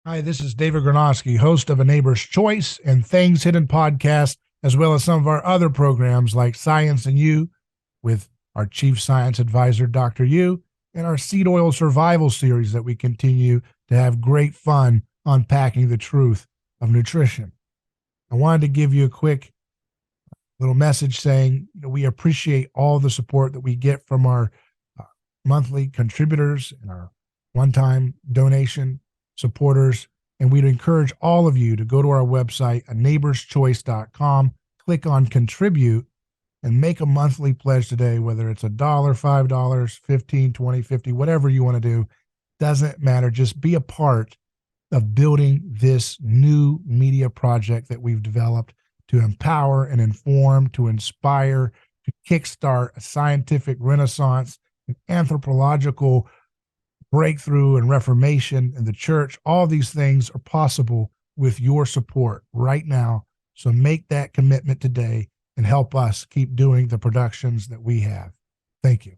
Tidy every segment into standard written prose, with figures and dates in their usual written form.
Hi, this is David Gornoski, host of A Neighbor's Choice and Things Hidden podcast, as well as some of our other programs like Science and You with our chief science advisor, Dr. Yu, and our seed oil survival series that we continue to have great fun unpacking the truth of nutrition. I wanted to give you a quick little message saying we appreciate all the support that we get from our monthly contributors and our one-time donation supporters, and we'd encourage all of you to go to our website, aneighborschoice.com, click on contribute, and make a monthly pledge today, whether it's $1, $5, $15, $20, $50, whatever you want to do. Doesn't matter. Just be a part of building this new media project that we've developed to empower and inform, to inspire, to kickstart a scientific renaissance, an anthropological breakthrough and reformation in the church. All these things are possible with your support right now. So make that commitment today and help us keep doing the productions that we have. Thank you.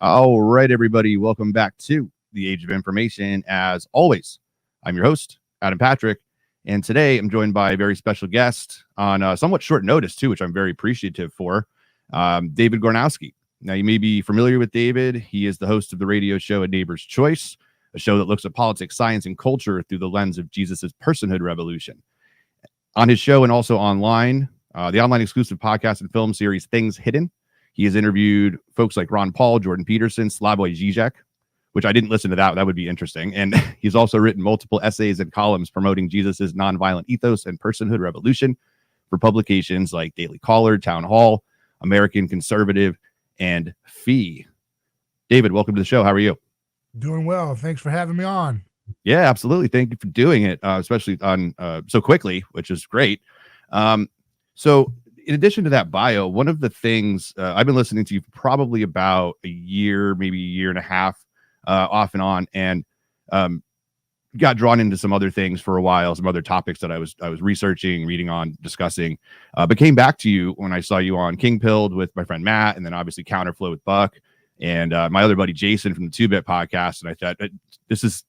All right, everybody. Welcome back to the Age of Information. As always, I'm your host, Adam Patrick, and today I'm joined by a very special guest on somewhat short notice, too, which I'm very appreciative for, David Gornoski. Now, you may be familiar with David. He is the host of the radio show A Neighbor's Choice, a show that looks at politics, science, and culture through the lens of Jesus's personhood revolution. On his show and also online, the online exclusive podcast and film series Things Hidden, he has interviewed folks like Ron Paul, Jordan Peterson, Slavoj Žižek, which I didn't listen to that. That would be interesting. And he's also written multiple essays and columns promoting Jesus's nonviolent ethos and personhood revolution for publications like Daily Caller, Town Hall, American Conservative, and Fee. David, welcome to the show. How are you? Doing well. Thanks for having me on. Yeah, absolutely. Thank you for doing it, especially on so quickly, which is great. So in addition to that bio, one of the things I've been listening to you for probably about a year, maybe a year and a half, off and on, and got drawn into some other things for a while, some other topics that I was researching, reading on, discussing, but came back to you when I saw you on King Pilled with my friend Matt, and then obviously Counterflow with Buck, and my other buddy Jason from the 2-Bit podcast. And I thought, this is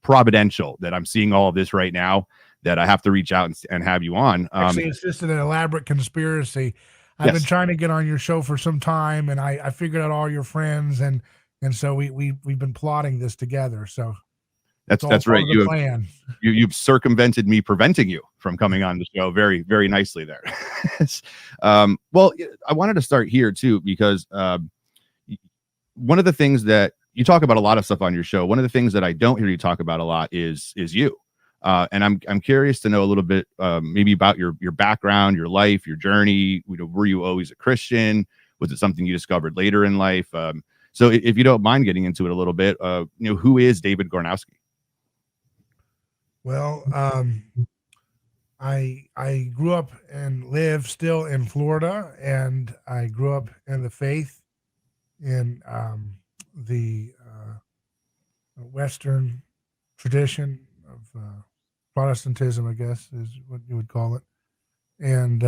providential that I'm seeing all of this right now, that I have to reach out and have you on. Actually, it's just an elaborate conspiracy. I've been trying to get on your show for some time, and I figured out all your friends, and so we've been plotting this together. So that's right. You've circumvented me preventing you from coming on the show very, very nicely there. Well, I wanted to start here too, because one of the things that you talk about a lot of stuff on your show, one of the things that I don't hear you talk about a lot is you. And I'm curious to know a little bit, maybe about your background, your life, your journey. Were you always a Christian? Was it something you discovered later in life? So if you don't mind getting into it a little bit, who is David Gornoski? Well, I grew up and live still in Florida, and I grew up in the faith in the Western tradition of Protestantism, I guess is what you would call it. And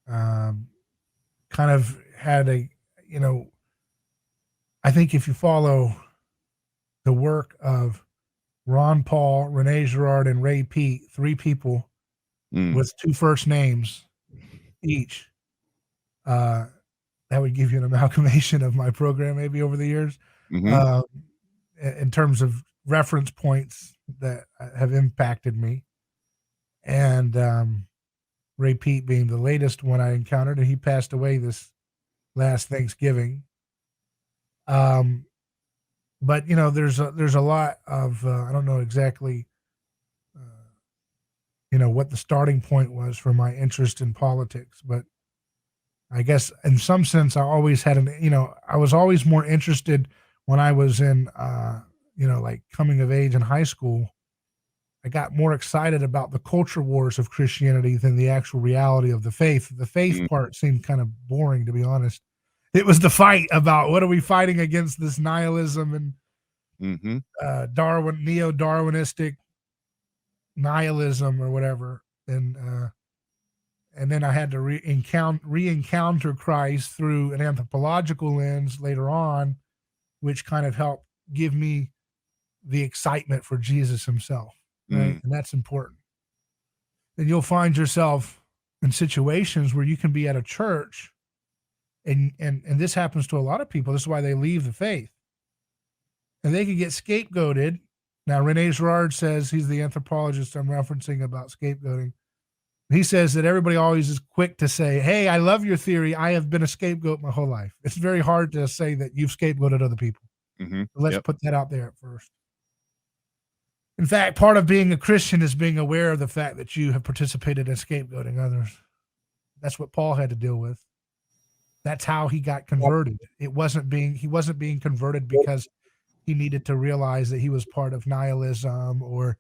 kind of had a, I think if you follow the work of Ron Paul, Renee Girard, and Ray Pete, 3 people with 2 first names each, That would give you an amalgamation of my program maybe over the years, Mhm. in terms of reference points that have impacted me. And Ray Pete being the latest one I encountered, and he passed away this last Thanksgiving. But there's a lot of I don't know exactly what the starting point was for my interest in politics, but I guess in some sense I always had I was always more interested when I was in like coming of age in high school. I got more excited about the culture wars of Christianity than the actual reality of the faith. The faith Mm. part seemed kind of boring, to be honest. It was the fight about what are we fighting against, this nihilism and Mhm. neo-Darwinistic nihilism or whatever. And then I had to re-encounter Christ through an anthropological lens later on, which kind of helped give me the excitement for Jesus himself, right? Mm. And that's important. And you'll find yourself in situations where you can be at a church, and this happens to a lot of people. This is why they leave the faith, and they can get scapegoated. Now, Rene Girard says, he's the anthropologist I'm referencing about scapegoating. He says that everybody always is quick to say, hey, I love your theory. I have been a scapegoat my whole life. It's very hard to say that you've scapegoated other people. Mhm. So let's Yep. put that out there at first. In fact, part of being a Christian is being aware of the fact that you have participated in scapegoating others. That's what Paul had to deal with. That's how he got converted. He wasn't being converted because he needed to realize that he was part of nihilism or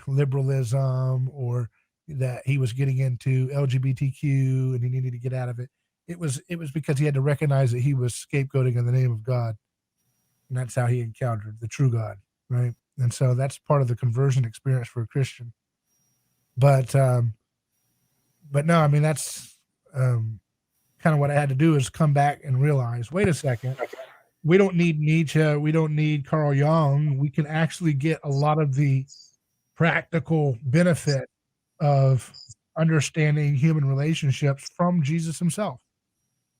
liberalism, or that he was getting into LGBTQ and he needed to get out of it. It was because he had to recognize that he was scapegoating in the name of God. And that's how he encountered the true God, right? And so that's part of the conversion experience for a Christian. But no, I mean, that's kind of what I had to do, is come back and realize, wait a second, we don't need Nietzsche, we don't need Carl Jung. We can actually get a lot of the practical benefit of understanding human relationships from Jesus himself.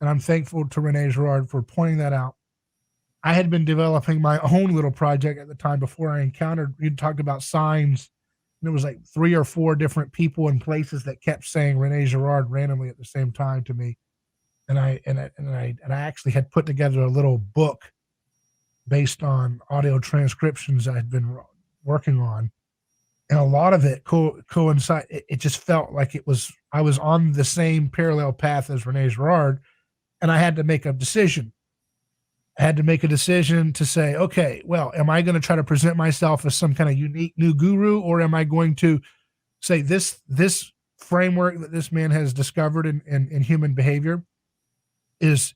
And I'm thankful to Rene Girard for pointing that out. I had been developing my own little project at the time before I encountered, you talked about signs. And there was like 3 or 4 different people and places that kept saying Rene Girard randomly at the same time to me. And I actually had put together a little book based on audio transcriptions I had been working on. And a lot of it coincide. It just felt like I was on the same parallel path as Rene Girard, and I had to make a decision. I had to make a decision to say, okay, well, am I going to try to present myself as some kind of unique new guru, or am I going to say this framework that this man has discovered in human behavior is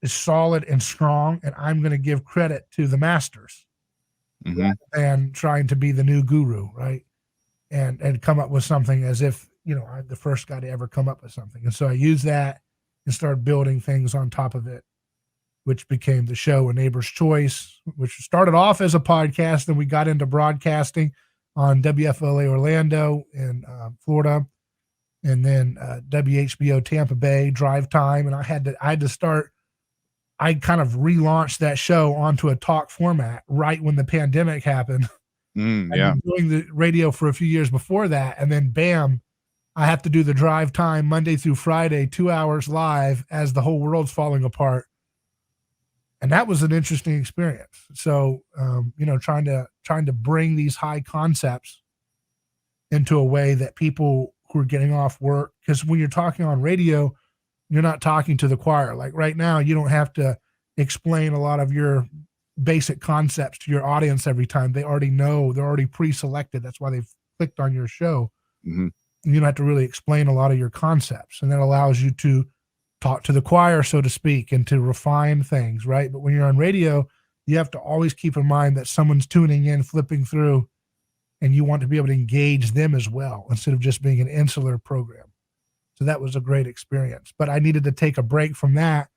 solid and strong, and I'm going to give credit to the masters Mhm. than trying to be the new guru, right? And come up with something as if, I'm the first guy to ever come up with something. And so I used that and started building things on top of it, which became the show A Neighbor's Choice, which started off as a podcast. And we got into broadcasting on WFLA Orlando in Florida, and then WHBO Tampa Bay Drive Time. And I had to start, I kind of relaunched that show onto a talk format right when the pandemic happened. Mm, I'd yeah. been doing the radio for a few years before that, and then bam, I have to do the drive time Monday through Friday, 2 hours live as the whole world's falling apart. And that was an interesting experience. So, trying to bring these high concepts into a way that people who are getting off work, because when you're talking on radio, you're not talking to the choir. Like right now, you don't have to explain a lot of your basic concepts to your audience every time. They already know, they're already pre-selected. That's why they've clicked on your show. Mhm. You don't have to really explain a lot of your concepts, and that allows you to talk to the choir, so to speak, and to refine things, right? But when you're on radio, you have to always keep in mind that someone's tuning in, flipping through, and you want to be able to engage them as well instead of just being an insular program. So that was a great experience. But I needed to take a break from that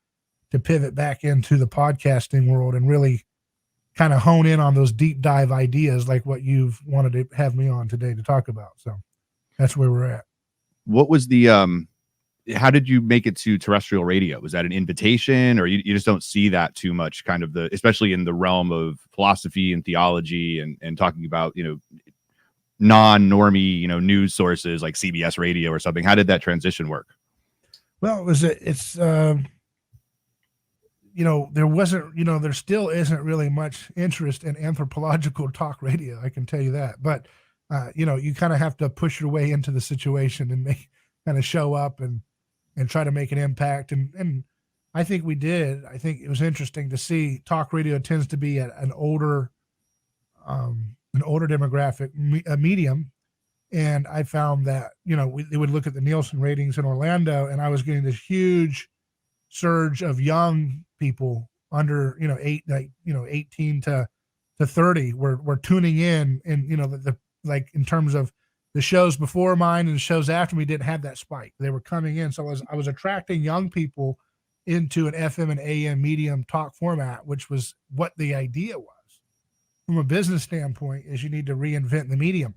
to pivot back into the podcasting world and really kind of hone in on those deep dive ideas like what you've wanted to have me on today to talk about. So that's where we're at. What was the how did you make it to terrestrial radio? Was that an invitation, or you just don't see that too much, kind of especially in the realm of philosophy and theology and talking about, non-normie, news sources like CBS radio or something? How did that transition work? Well, there wasn't, there still isn't really much interest in anthropological talk radio. I can tell you that, but you kind of have to push your way into the situation and kind of show up and try to make an impact. And I think we did. I think it was interesting to see talk radio tends to be an older demographic medium. And I found that, they would look at the Nielsen ratings in Orlando, and I was getting this huge surge of young people under, 18 to 30 were tuning in, and, like in terms of the shows before mine and the shows after me didn't have that spike. They were coming in. So I was attracting young people into an FM and AM medium talk format, which was what the idea was. From a business standpoint, is you need to reinvent the medium.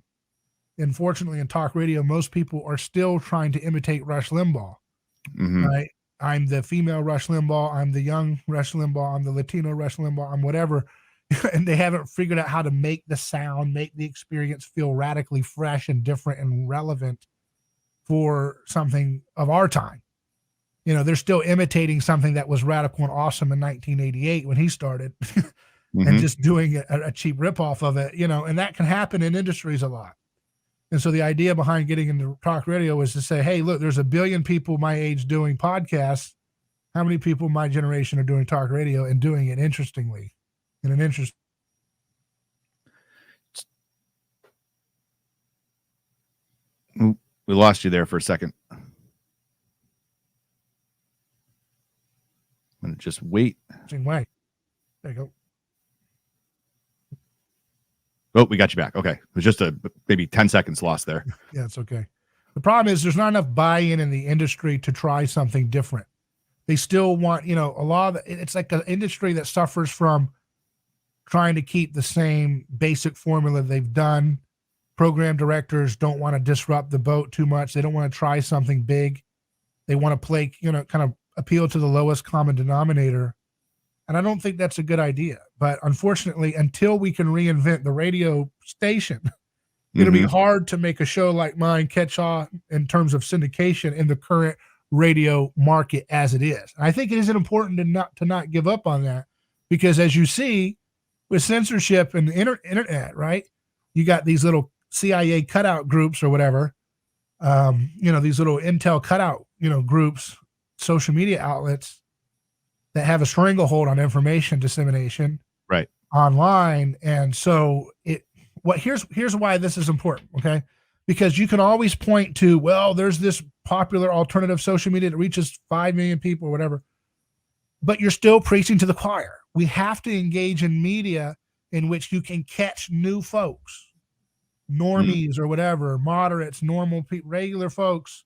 Unfortunately, in talk radio, most people are still trying to imitate Rush Limbaugh, right? I'm the female Rush Limbaugh. I'm the young Rush Limbaugh. I'm the Latino Rush Limbaugh. I'm whatever. And they haven't figured out how to make the sound, make the experience feel radically fresh and different and relevant for something of our time. They're still imitating something that was radical and awesome in 1988 when he started and just doing a cheap ripoff of it, and that can happen in industries a lot. And so the idea behind getting into talk radio was to say, hey, look, there's 1 billion people my age doing podcasts. How many people my generation are doing talk radio and doing it interestingly? In an interest. We lost you there for a second. I'm going to just wait. Way. There you go. Oh, we got you back. Okay. It was just maybe 10 seconds lost there. Yeah, it's okay. The problem is there's not enough buy-in in the industry to try something different. They still want, a lot of it's like an industry that suffers from trying to keep the same basic formula they've done. Program directors don't want to disrupt the boat too much. They don't want to try something big. They want to play, kind of appeal to the lowest common denominator. And I don't think that's a good idea. But unfortunately, until we can reinvent the radio station, it'll be hard to make a show like mine catch on in terms of syndication in the current radio market as it is. And I think it is important to not give up on that, because as you see with censorship and the internet, right? You got these little CIA cutout groups or whatever, these little intel cutout, groups, social media outlets that have a stranglehold on information dissemination right online. And so here's why this is important. Okay. Because you can always point to, well, there's this popular alternative social media that reaches 5 million people or whatever, but you're still preaching to the choir. We have to engage in media in which you can catch new folks, normies or whatever, moderates, normal people, regular folks,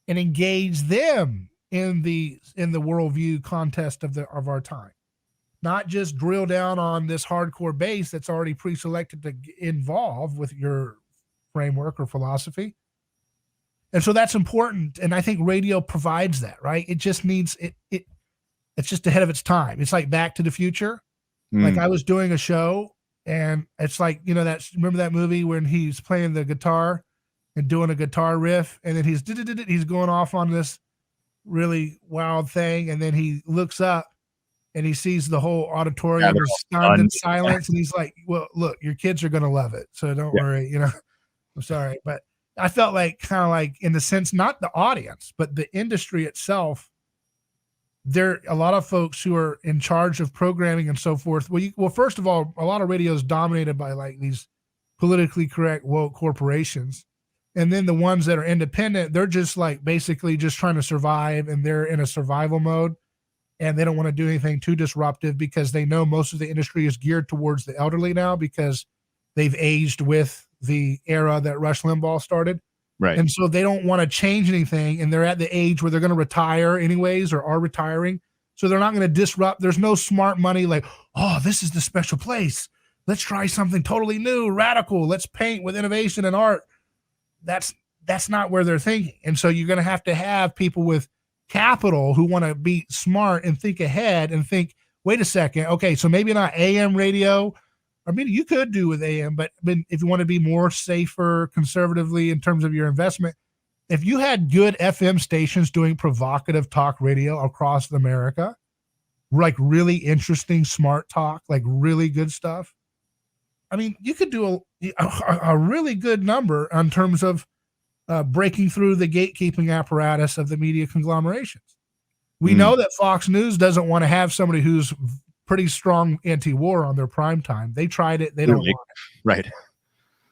and engage them in the worldview contest of our time. Not just drill down on this hardcore base that's already pre-selected to involve with your framework or philosophy. And so that's important. And I think radio provides that, right? It just needs it's just ahead of its time. It's like Back to the Future. Like I was doing a show, and it's like, remember that movie when he's playing the guitar and doing a guitar riff, and then he's going off on this really wild thing, and then he looks up and he sees the whole auditorium is stunned in silence, and he's like, well, look, your kids are going to love it, so don't worry, I'm sorry. But I felt like, kind of like, in the sense, not the audience, but the industry itself, there are a lot of folks who are in charge of programming and so forth. Well, first of all, a lot of radio is dominated by like these politically correct woke corporations. And then the ones that are independent, they're just like basically just trying to survive, and they're in a survival mode, and they don't want to do anything too disruptive because they know most of the industry is geared towards the elderly now because they've aged with the era that Rush Limbaugh started. Right. And so they don't want to change anything, and they're at the age where they're going to retire anyways, or are retiring. So they're not going to disrupt. There's no smart money like, oh, this is the special place. Let's try something totally new, radical. Let's paint with innovation and art. That's that's not where they're thinking. And so you're going to have people with capital who want to be smart and think ahead and think, wait a second. Okay. So maybe not AM radio. I mean, you could do with AM, but if you want to be more safer conservatively in terms of your investment, if you had good FM stations doing provocative talk radio across America, like really interesting, smart talk, like really good stuff, I mean, you could do a really good number in terms of breaking through the gatekeeping apparatus of the media conglomerations. We know that Fox News doesn't want to have somebody who's pretty strong anti-war on their prime time. They tried it. They don't want it. Right.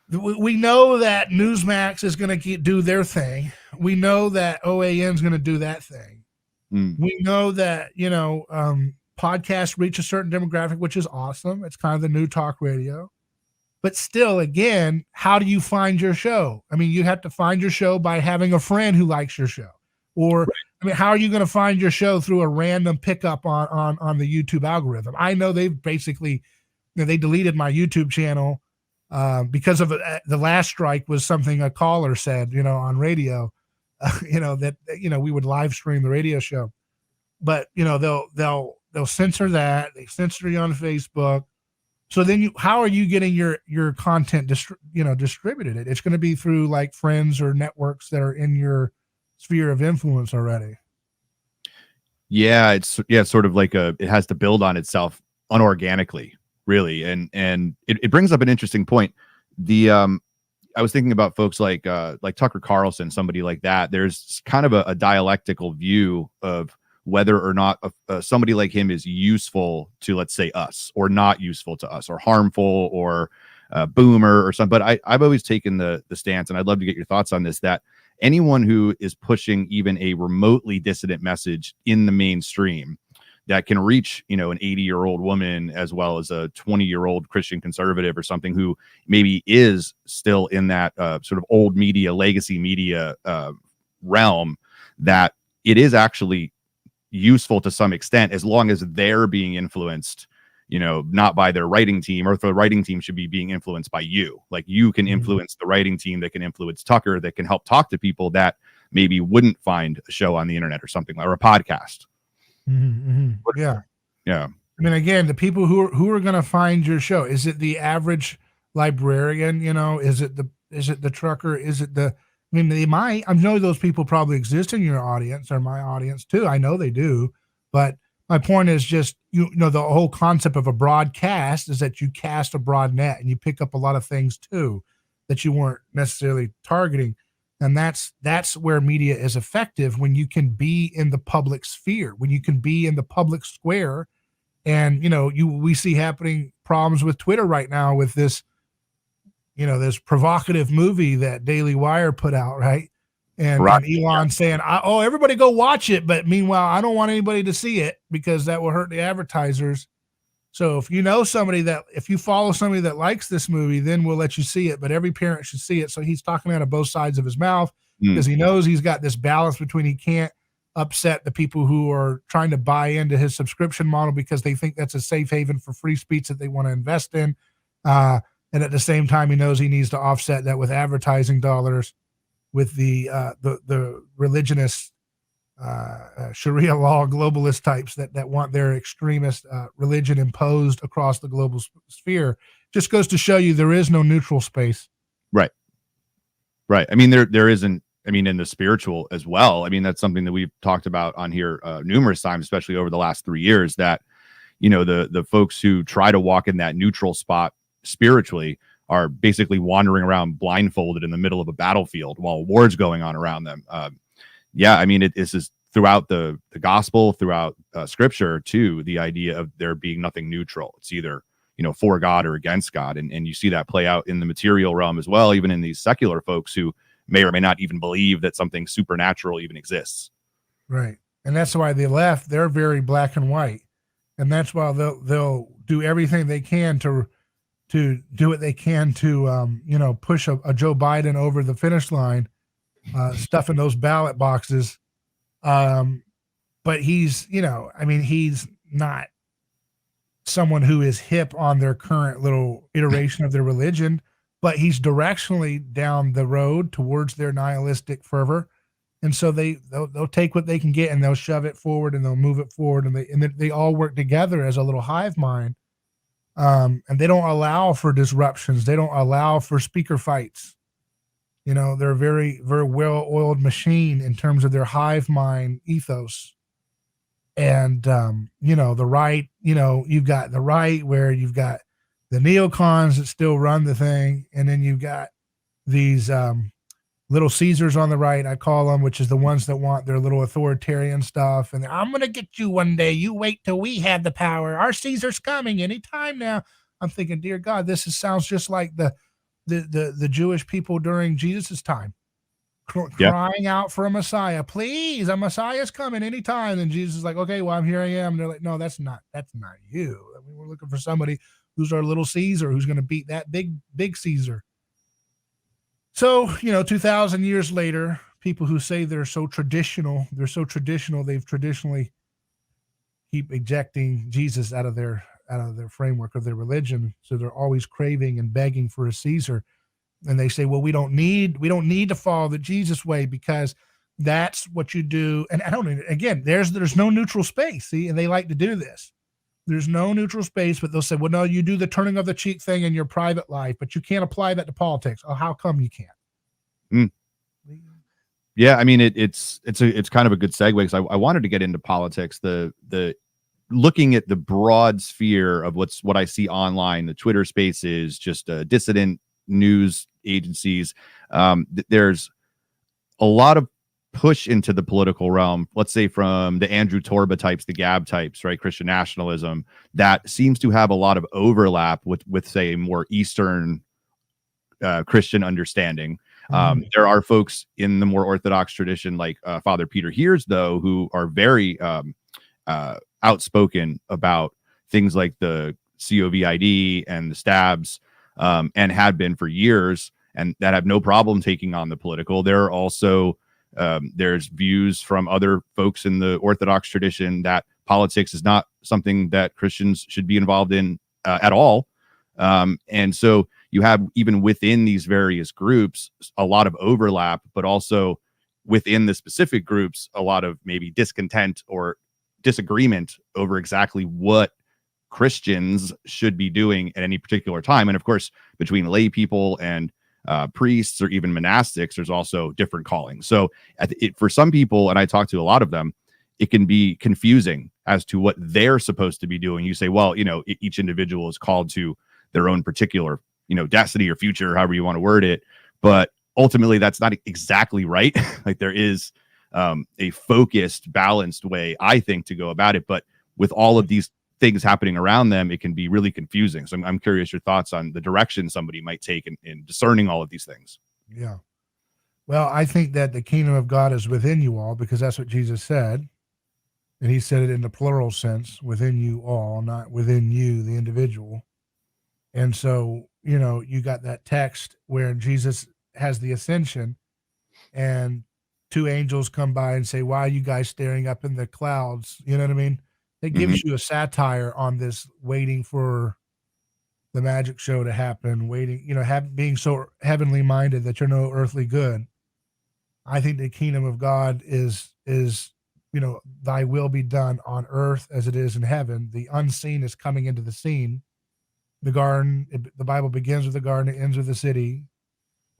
We know that Newsmax is going to do their thing. We know that OAN is going to do that thing. We know that, podcasts reach a certain demographic, which is awesome. It's kind of the new talk radio. But still, again, how do you find your show? I mean, you have to find your show by having a friend who likes your show. Or, I mean, how are you going to find your show through a random pickup on the YouTube algorithm? I know they've basically, they deleted my YouTube channel because of the last strike was something a caller said, on radio, that, we would live stream the radio show. But, they'll censor that. They censor you on Facebook. So then how are you getting your content distributed? It's going to be through like friends or networks that are in your sphere of influence already. Yeah, it's sort of like it has to build on itself unorganically, really. And it brings up an interesting point. I was thinking about folks like Tucker Carlson, somebody like that. There's kind of a dialectical view of whether or not somebody like him is useful to, let's say, us, or not useful to us, or harmful, or boomer or something. But I've always taken the stance, and I'd love to get your thoughts on this, that anyone who is pushing even a remotely dissident message in the mainstream that can reach, an 80-year-old woman as well as a 20-year-old Christian conservative or something who maybe is still in that sort of old media, legacy media realm, that it is actually useful to some extent, as long as they're being influenced, not by their writing team, or if the writing team should be being influenced by you. Like, you can influence the writing team, that can influence Tucker, that can help talk to people that maybe wouldn't find a show on the internet or something, or a podcast. Yeah. Yeah. I mean, again, the people who are going to find your show, is it the average librarian? Is it the trucker? Is it they might. I know those people probably exist in your audience, or my audience too. I know they do. But my point is just, the whole concept of a broadcast is that you cast a broad net and you pick up a lot of things too that you weren't necessarily targeting. And that's where media is effective, when you can be in the public sphere, when you can be in the public square. And, we see happening problems with Twitter right now with this, this provocative movie that Daily Wire put out, right? And Elon saying, everybody go watch it. But meanwhile, I don't want anybody to see it because that will hurt the advertisers. So if if you follow somebody that likes this movie, then we'll let you see it. But every parent should see it. So he's talking out of both sides of his mouth, because he knows he's got this balance between, he can't upset the people who are trying to buy into his subscription model because they think that's a safe haven for free speech that they want to invest in. And at the same time, he knows he needs to offset that with advertising dollars, with the religionist Sharia law globalist types that want their extremist religion imposed across the global sphere. Just goes to show you there is no neutral space. Right. I mean, there isn't. I mean, in the spiritual as well. I mean, that's something that we've talked about on here numerous times, especially over the last 3 years, that, the folks who try to walk in that neutral spot spiritually are basically wandering around blindfolded in the middle of a battlefield while a war's going on around them. I mean, this is throughout the gospel, throughout scripture too, the idea of there being nothing neutral. It's either, for God or against God. And you see that play out in the material realm as well, even in these secular folks who may or may not even believe that something supernatural even exists. Right. And that's why the left, they're very black and white. And that's why they'll do everything they can to do what they can to, push a Joe Biden over the finish line, stuffing those ballot boxes. But he's not someone who is hip on their current little iteration of their religion. but he's directionally down the road towards their nihilistic fervor. And so they'll take what they can get and they'll shove it forward and they'll move it forward, and they all work together as a little hive mind. And they don't allow for disruptions. They don't allow for speaker fights. They're a very, very well-oiled machine in terms of their hive mind ethos. And the right, you've got the right where you've got the neocons that still run the thing, and then you've got these little Caesars on the right, I call them, which is the ones that want their little authoritarian stuff. And I'm going to get you one day. You wait till we have the power. Our Caesar's coming anytime now. I'm thinking, dear God, sounds just like the Jewish people during Jesus's time, crying out for a Messiah. Please, a Messiah's coming anytime. And Jesus is like, okay, well, here I am. And they're like, no, that's not you. I mean, we're looking for somebody who's our little Caesar, who's going to beat that big Caesar. So, 2,000 years later, people who say they're so traditional, they've traditionally keep ejecting Jesus out of their framework of their religion. So they're always craving and begging for a Caesar. And they say, well, we don't need to follow the Jesus way because that's what you do. And there's no neutral space. See, and they like to do this. There's no neutral space, but they'll say, well, no, you do the turning of the cheek thing in your private life, but you can't apply that to politics. Oh, how come you can't? Yeah, I mean, it's kind of a good segue because I wanted to get into politics. The looking at the broad sphere of what I see online, the Twitter spaces, just dissident news agencies. There's a lot of push into the political realm, let's say from the Andrew Torba types, the Gab types, right? Christian nationalism that seems to have a lot of overlap with say more Eastern Christian understanding. There are folks in the more Orthodox tradition like Father Peter Heers, though, who are very outspoken about things like the COVID and the stabs, and had been for years, and that have no problem taking on the political. There are also there's views from other folks in the Orthodox tradition that politics is not something that Christians should be involved in at all. And so you have, even within these various groups, a lot of overlap, but also within the specific groups, a lot of maybe discontent or disagreement over exactly what Christians should be doing at any particular time. And of course, between lay people and priests or even monastics, there's also different callings. So for some people, and I talk to a lot of them, it can be confusing as to what they're supposed to be doing. You say, well, each individual is called to their own particular, destiny or future, however you want to word it. But ultimately, that's not exactly right. Like there is a focused, balanced way, I think, to go about it. But with all of these things happening around them, it can be really confusing. So I'm curious your thoughts on the direction somebody might take in discerning all of these things. Yeah. Well, I think that the kingdom of God is within you all, because that's what Jesus said. And he said it in the plural sense, within you all, not within you, the individual. And so, you got that text where Jesus has the ascension and two angels come by and say, why are you guys staring up in the clouds? You know what I mean? It gives you a satire on this waiting for the magic show to happen, waiting, being so heavenly minded that you're no earthly good. I think the kingdom of God is, thy will be done on earth as it is in heaven. The unseen is coming into the scene. The garden, the Bible begins with the garden, it ends with the city.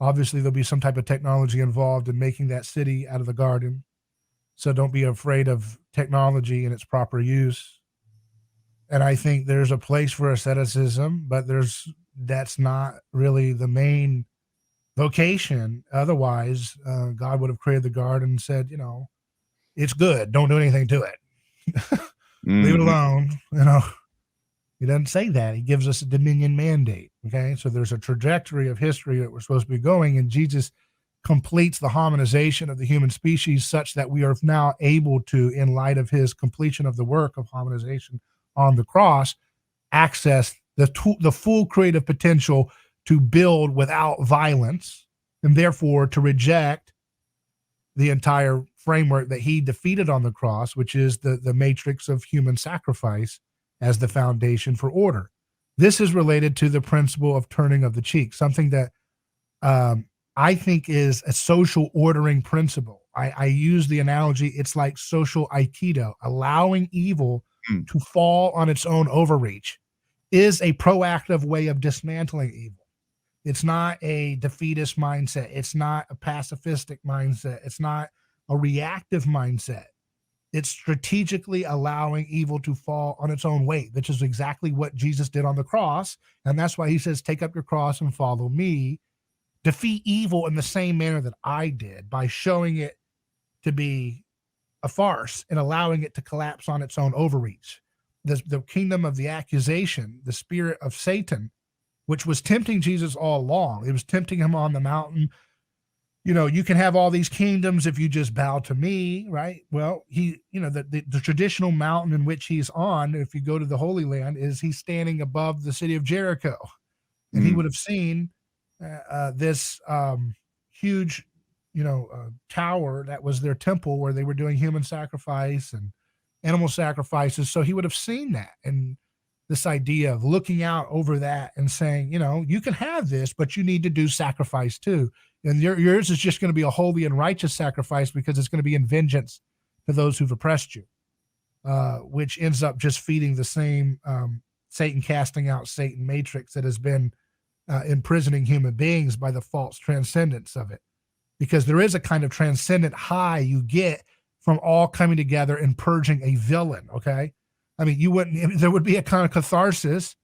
Obviously, there'll be some type of technology involved in making that city out of the garden. So don't be afraid of technology in its proper use. And I think there's a place for asceticism, but that's not really the main vocation. Otherwise, God would have created the garden and said, it's good. Don't do anything to it. Leave it alone. He doesn't say that. He gives us a dominion mandate. Okay. So there's a trajectory of history that we're supposed to be going, and Jesus completes the hominization of the human species such that we are now able to, in light of his completion of the work of hominization on the cross, access the full creative potential to build without violence, and therefore to reject the entire framework that he defeated on the cross, which is the matrix of human sacrifice as the foundation for order. This is related to the principle of turning of the cheek, something that I think is a social ordering principle. I use the analogy, it's like social aikido. Allowing evil Mm. to fall on its own overreach is a proactive way of dismantling evil. It's not a defeatist mindset. It's not a pacifistic mindset. It's not a reactive mindset. It's strategically allowing evil to fall on its own weight, which is exactly what Jesus did on the cross. And that's why he says, take up your cross and follow me. Defeat evil in the same manner that I did, by showing it to be a farce and allowing it to collapse on its own overreach. The kingdom of the accusation, the spirit of Satan, which was tempting Jesus all along. It was tempting him on the mountain. You can have all these kingdoms if you just bow to me, right? Well, the traditional mountain in which he's on, if you go to the Holy Land, is he's standing above the city of Jericho. And he would have seen this huge, tower that was their temple where they were doing human sacrifice and animal sacrifices. So he would have seen that, and this idea of looking out over that and saying, you can have this, but you need to do sacrifice too. And yours is just going to be a holy and righteous sacrifice because it's going to be in vengeance to those who've oppressed you, which ends up just feeding the same Satan casting out Satan matrix that has been imprisoning human beings by the false transcendence of it. Because there is a kind of transcendent high you get from all coming together and purging a villain, okay? I mean, there would be a kind of catharsis,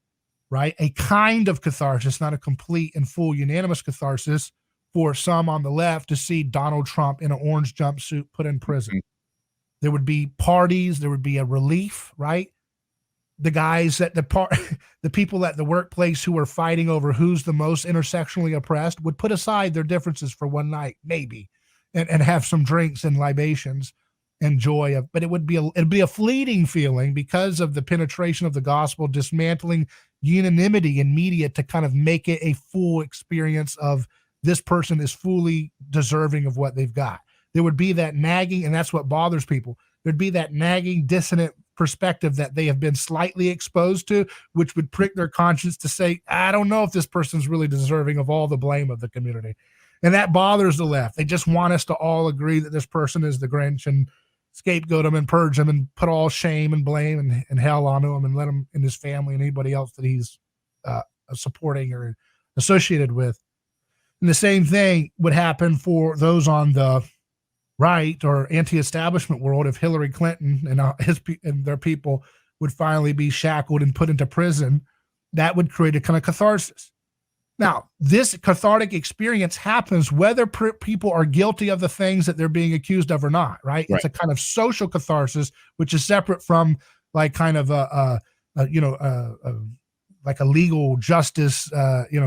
right? A kind of catharsis, not a complete and full unanimous catharsis for some on the left to see Donald Trump in an orange jumpsuit put in prison. Mm-hmm. There would be parties, there would be a relief, right? The guys at the people at the workplace who are fighting over who's the most intersectionally oppressed would put aside their differences for one night, maybe, and have some drinks and libations and joy of, but it'd be a fleeting feeling because of the penetration of the gospel, dismantling unanimity in media to kind of make it a full experience of this person is fully deserving of what they've got. There would be that nagging, and that's what bothers people. There'd be that nagging, dissonant perspective that they have been slightly exposed to, which would prick their conscience to say, I don't know if this person's really deserving of all the blame of the community. And that bothers the left. They just want us to all agree that this person is the Grinch and scapegoat him and purge him and put all shame and blame and hell onto him and let him and his family and anybody else that he's supporting or associated with. And the same thing would happen for those on the right or anti-establishment world if Hillary Clinton and their people would finally be shackled and put into prison. That would create a kind of catharsis. Now, this cathartic experience happens whether people are guilty of the things that they're being accused of or not, right? It's a kind of social catharsis, which is separate from like kind of like a legal justice,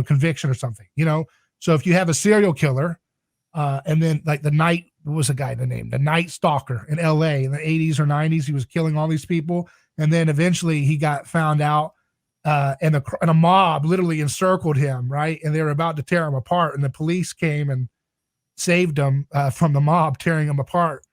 conviction or something, So if you have a serial killer, and then like what was the guy named? The Night Stalker in LA in the 80s or 90s, he was killing all these people. And then eventually he got found out and a mob literally encircled him, right? And they were about to tear him apart. And the police came and saved him from the mob tearing him apart.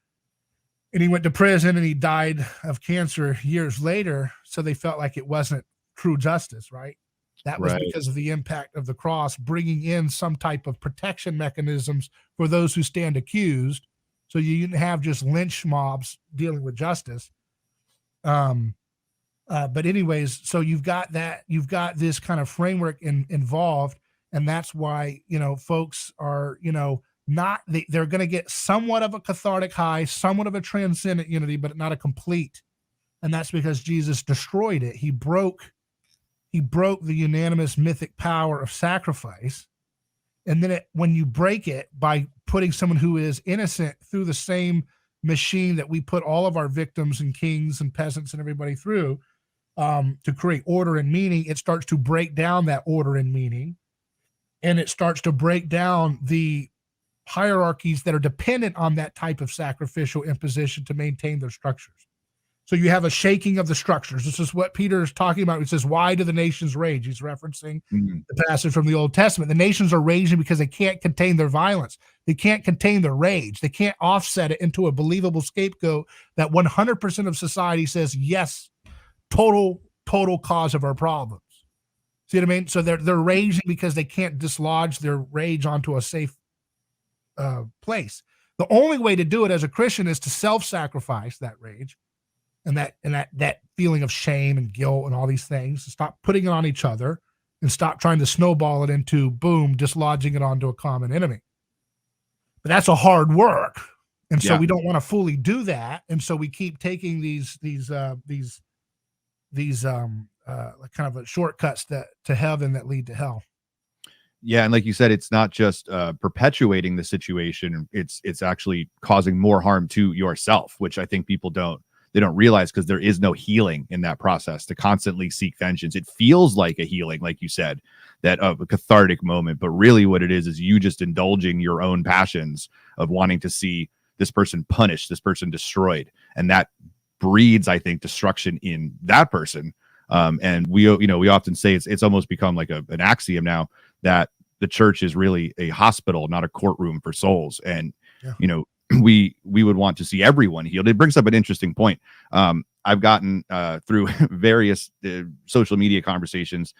And he went to prison and he died of cancer years later. So they felt like it wasn't true justice, right? That was because of the impact of the cross, bringing in some type of protection mechanisms for those who stand accused. So you didn't have just lynch mobs dealing with justice. But anyways, so you've got this kind of framework involved. And that's why, folks are, they're going to get somewhat of a cathartic high, somewhat of a transcendent unity, but not a complete. And that's because Jesus destroyed it. He broke the unanimous mythic power of sacrifice. And then when you break it by putting someone who is innocent through the same machine that we put all of our victims and kings and peasants and everybody through to create order and meaning, it starts to break down that order and meaning. And it starts to break down the hierarchies that are dependent on that type of sacrificial imposition to maintain their structures. So you have a shaking of the structures. This is what Peter is talking about. He says, why do the nations rage? He's referencing the passage from the Old Testament. The nations are raging because they can't contain their violence. They can't contain their rage. They can't offset it into a believable scapegoat that 100% of society says, yes, total cause of our problems. See what I mean? So they're raging because they can't dislodge their rage onto a safe place. The only way to do it as a Christian is to self-sacrifice that rage and that feeling of shame and guilt and all these things. Stop putting it on each other and stop trying to snowball it into boom, dislodging it onto a common enemy. But that's a hard work, and so we don't want to fully do that, and so we keep taking these kind of shortcuts to heaven that lead to hell. Yeah, and like you said, it's not just perpetuating the situation; it's actually causing more harm to yourself, which I think people don't realize, because there is no healing in that process. To constantly seek vengeance, it feels like a healing, like you said, that a cathartic moment, but really what it is you just indulging your own passions of wanting to see this person punished, this person destroyed, and that breeds, I think, destruction in that person. And we often say it's almost become like an axiom now that the church is really a hospital, not a courtroom for souls. And we would want to see everyone healed. It brings up an interesting point. I've gotten through various social media conversations,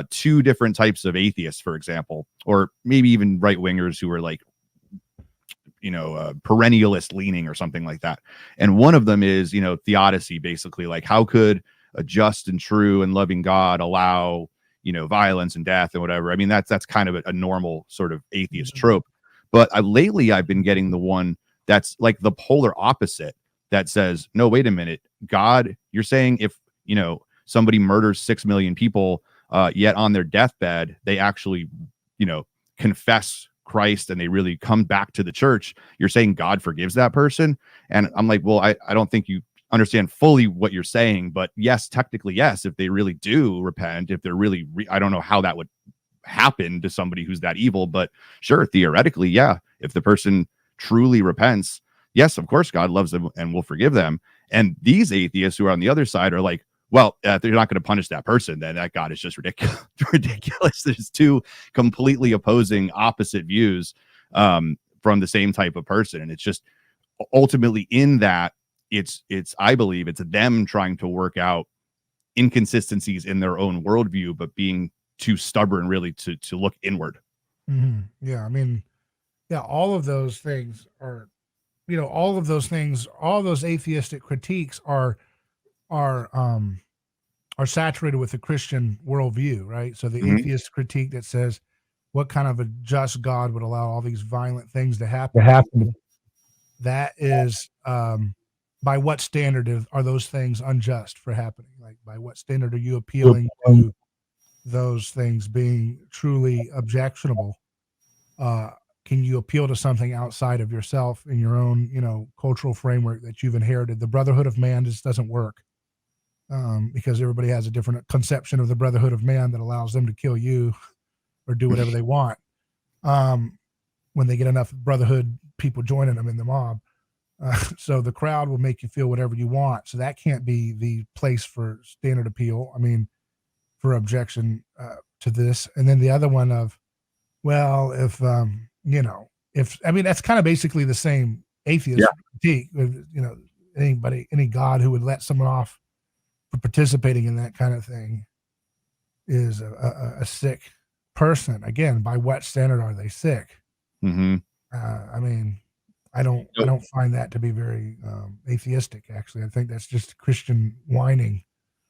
2 different types of atheists, for example, or maybe even right wingers who are like, perennialist leaning or something like that. And one of them is, theodicy, basically, like, how could a just and true and loving God allow, violence and death and whatever? I mean, that's kind of a normal sort of atheist trope. But lately I've been getting the one that's like the polar opposite, that says, no, wait a minute, God, you're saying if, somebody murders 6 million people, yet on their deathbed, they actually, confess Christ and they really come back to the church. You're saying God forgives that person? And I'm like, well, I don't think you understand fully what you're saying, but yes, technically, yes, if they really do repent, if they're really, I don't know how that would happen to somebody who's that evil, but sure, theoretically, yeah, if the person truly repents, yes, of course, God loves them and will forgive them. And these atheists who are on the other side are like, well, they're not going to punish that person, then that God is just ridiculous. There's 2 completely opposing, opposite views from the same type of person. And it's just ultimately in that it's I believe it's them trying to work out inconsistencies in their own worldview, but being too stubborn really to look inward. Mm-hmm. Yeah, I mean, yeah, all of those things are, all of those things, all those atheistic critiques are saturated with the Christian worldview, right? So the atheist critique that says, what kind of a just God would allow all these violent things to happen? That is, by what standard are those things unjust for happening? Like, by what standard are you appealing to those things being truly objectionable? Can you appeal to something outside of yourself in your own, cultural framework that you've inherited? The brotherhood of man just doesn't work, because everybody has a different conception of the brotherhood of man that allows them to kill you or do whatever they want. When they get enough brotherhood people joining them in the mob. So the crowd will make you feel whatever you want. So that can't be the place for standard appeal. I mean, for objection to this. And then the other one of, well, if that's kind of basically the same atheist critique. Any God who would let someone off for participating in that kind of thing is a sick person. Again, by what standard are they sick? Mm-hmm. I mean, I don't find that to be very atheistic. Actually, I think that's just Christian whining.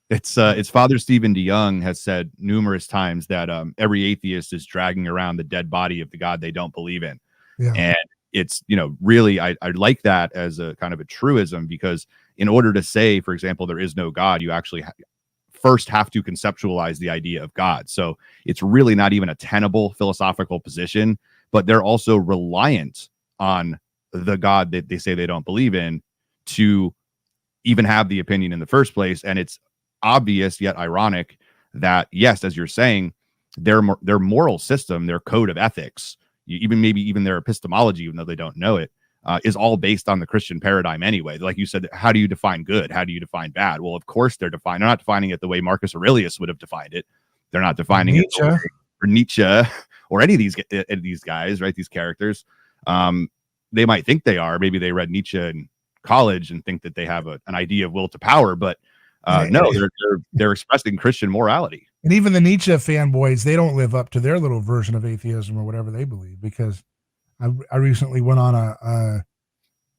It's Father Stephen DeYoung has said numerous times that every atheist is dragging around the dead body of the God they don't believe in. Yeah. And it's, really, I like that as a kind of a truism, because in order to say, for example, there is no God, you actually first have to conceptualize the idea of God. So it's really not even a tenable philosophical position, but they're also reliant on the God that they say they don't believe in to even have the opinion in the first place. And it's obvious yet ironic that, yes, as you're saying, their moral system, their code of ethics, maybe even their epistemology, even though they don't know it, is all based on the Christian paradigm anyway. Like you said, how do you define good? How do you define bad? Well, of course they're not defining it the way Marcus Aurelius would have defined it. They're not defining it or Nietzsche or any of these guys, right? These characters. They might think they are. Maybe they read Nietzsche in college and think that they have an idea of will to power, but no, they're expressing Christian morality. And even the Nietzsche fanboys, they don't live up to their little version of atheism or whatever they believe. Because I recently went on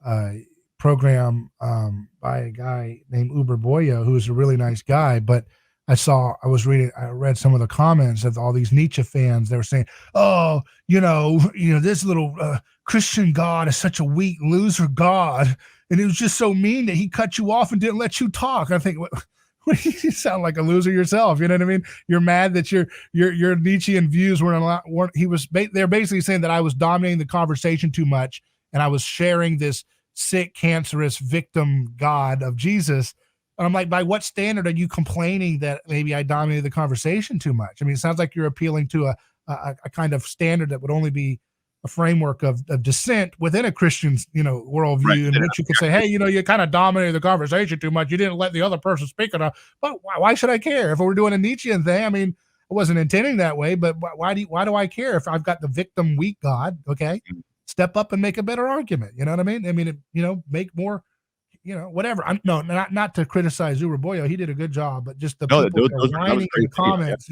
a program by a guy named Uber Boyo, who's a really nice guy. But I read some of the comments of all these Nietzsche fans. They were saying, "Oh, this little Christian God is such a weak loser God, and it was just so mean that he cut you off and didn't let you talk." I think, you sound like a loser yourself. You know what I mean? You're mad that your Nietzschean views weren't. They're basically saying that I was dominating the conversation too much, and I was sharing this sick, cancerous victim God of Jesus. And I'm like, by what standard are you complaining that maybe I dominated the conversation too much? I mean, it sounds like you're appealing to a kind of standard that would only be a framework of dissent within a Christian, worldview, Right. in which you could say, hey, you kind of dominated the conversation too much. You didn't let the other person speak enough. But why should I care? If we're doing a Nietzschean thing, I mean, I wasn't intending that way, but why do I care if I've got the victim weak God? Okay. Step up and make a better argument. You know what I mean? I mean, make more, whatever. Not to criticize Uber Boyo. He did a good job, but just the people those whining in the comments,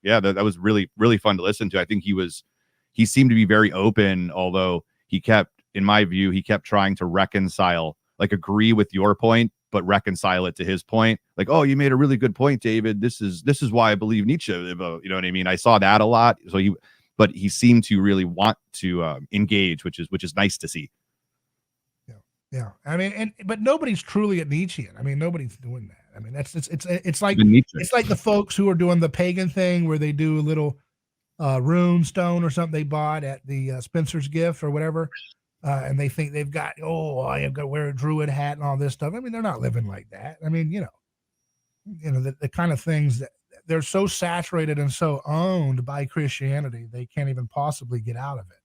Yeah, that was really, really fun to listen to. I think he seemed to be very open, although in my view, he kept trying to reconcile, like agree with your point, but reconcile it to his point. Like, oh, you made a really good point, David. This is why I believe Nietzsche. You know what I mean? I saw that a lot. So but he seemed to really want to engage, which is nice to see. Yeah. I mean, but nobody's truly a Nietzschean. I mean, nobody's doing that. I mean, it's like the folks who are doing the pagan thing where they do a little rune stone or something they bought at the Spencer's Gift or whatever, and they think they've got, I have got to wear a druid hat and all this stuff. I mean, they're not living like that. I mean, the kind of things that they're so saturated and so owned by Christianity, they can't even possibly get out of it.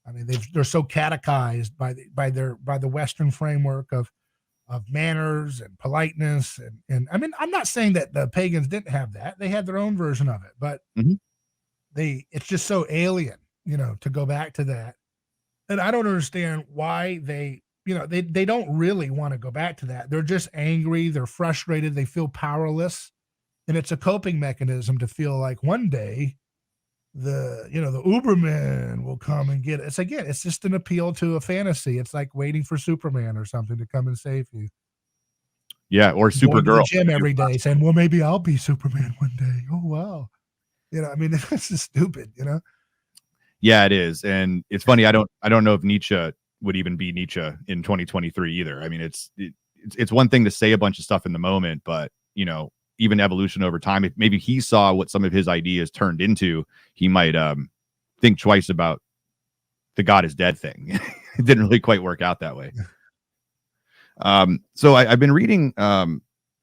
I mean, they're so catechized by the Western framework of manners and politeness, and I mean, I'm not saying that the pagans didn't have that; they had their own version of it, but it's just so alien, to go back to that, and I don't understand why they don't really want to go back to that. They're just angry, they're frustrated, they feel powerless, and it's a coping mechanism to feel like one day the Uberman will come and get it. It's just an appeal to a fantasy. It's like waiting for Superman or something to come and save you. Yeah, or Supergirl. Gym every day saying, well, maybe I'll be Superman one day. Oh, wow. I mean, it's just stupid, Yeah, it is. And it's funny. I don't know if Nietzsche would even be Nietzsche in 2023 either. I mean, it's one thing to say a bunch of stuff in the moment, but even evolution over time, if maybe he saw what some of his ideas turned into, he might think twice about the God is dead thing. It didn't really quite work out that way. So I've been reading,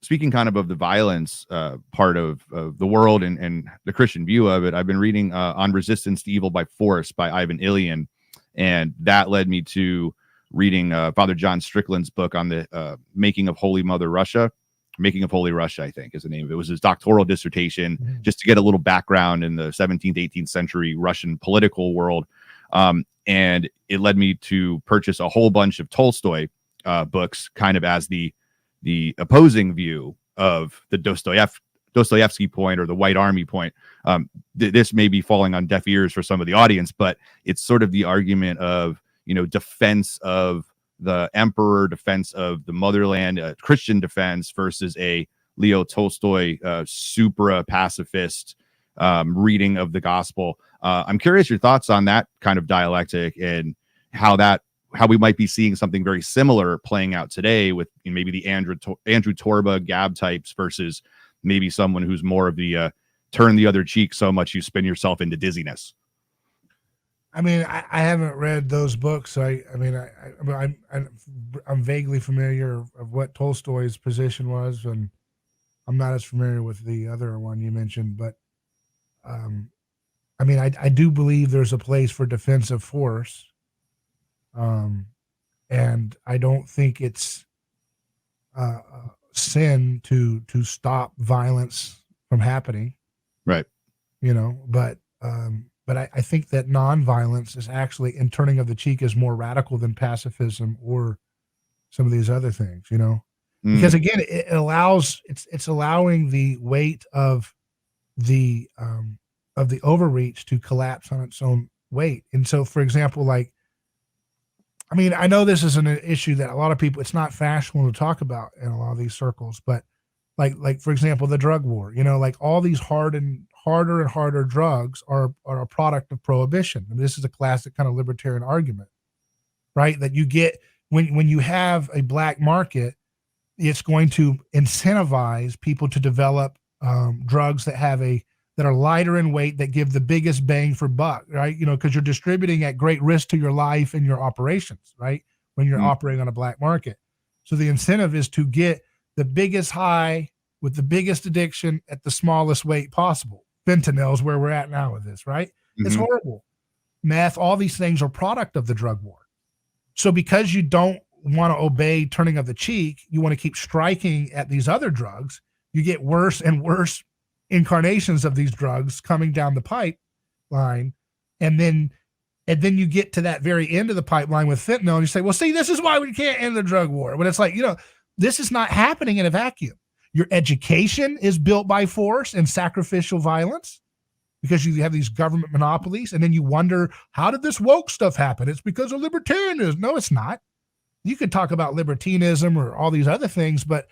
speaking kind of the violence part of the world and the Christian view of it. I've been reading On Resistance to Evil by Force by Ivan Ilyin, and that led me to reading Father John Strickland's book on the making of Holy Russia, I think is the name of it. It was his doctoral dissertation, just to get a little background in the 17th, 18th century Russian political world. And it led me to purchase a whole bunch of Tolstoy books, kind of as the opposing view of the Dostoevsky point or the White Army point. This may be falling on deaf ears for some of the audience, but it's sort of the argument of, defense of the emperor, defense of the motherland, Christian defense versus a Leo Tolstoy supra pacifist reading of the gospel. I'm curious your thoughts on that kind of dialectic and how we might be seeing something very similar playing out today with maybe the Andrew Torba Gab types versus maybe someone who's more of the turn the other cheek so much you spin yourself into dizziness. I mean, I haven't read those books. So I'm vaguely familiar of what Tolstoy's position was, and I'm not as familiar with the other one you mentioned. But I mean, I do believe there's a place for defensive force, and I don't think it's sin to stop violence from happening. Right. But I think that nonviolence is actually, and turning of the cheek is more radical than pacifism or some of these other things, because again, it allows, it's allowing the weight of the overreach to collapse on its own weight. And so, for example, like, I mean, I know this is an issue that a lot of people, it's not fashionable to talk about in a lot of these circles, but like for example, the drug war, like all these harder and harder drugs are a product of prohibition. I mean, this is a classic kind of libertarian argument, right? That you get when you have a black market, it's going to incentivize people to develop drugs that are lighter in weight, that give the biggest bang for buck, right? Because you're distributing at great risk to your life and your operations, right? When you're operating on a black market. So the incentive is to get the biggest high with the biggest addiction at the smallest weight possible. Fentanyl is where we're at now with this, right? It's horrible. Meth, all these things are product of the drug war. So because you don't want to obey turning of the cheek, you want to keep striking at these other drugs, you get worse and worse incarnations of these drugs coming down the pipeline. And then you get to that very end of the pipeline with fentanyl, and you say, well, see, this is why we can't end the drug war. But it's like, this is not happening in a vacuum. Your education is built by force and sacrificial violence because you have these government monopolies. And then you wonder, how did this woke stuff happen? It's because of libertarianism. No, it's not. You could talk about libertinism or all these other things, but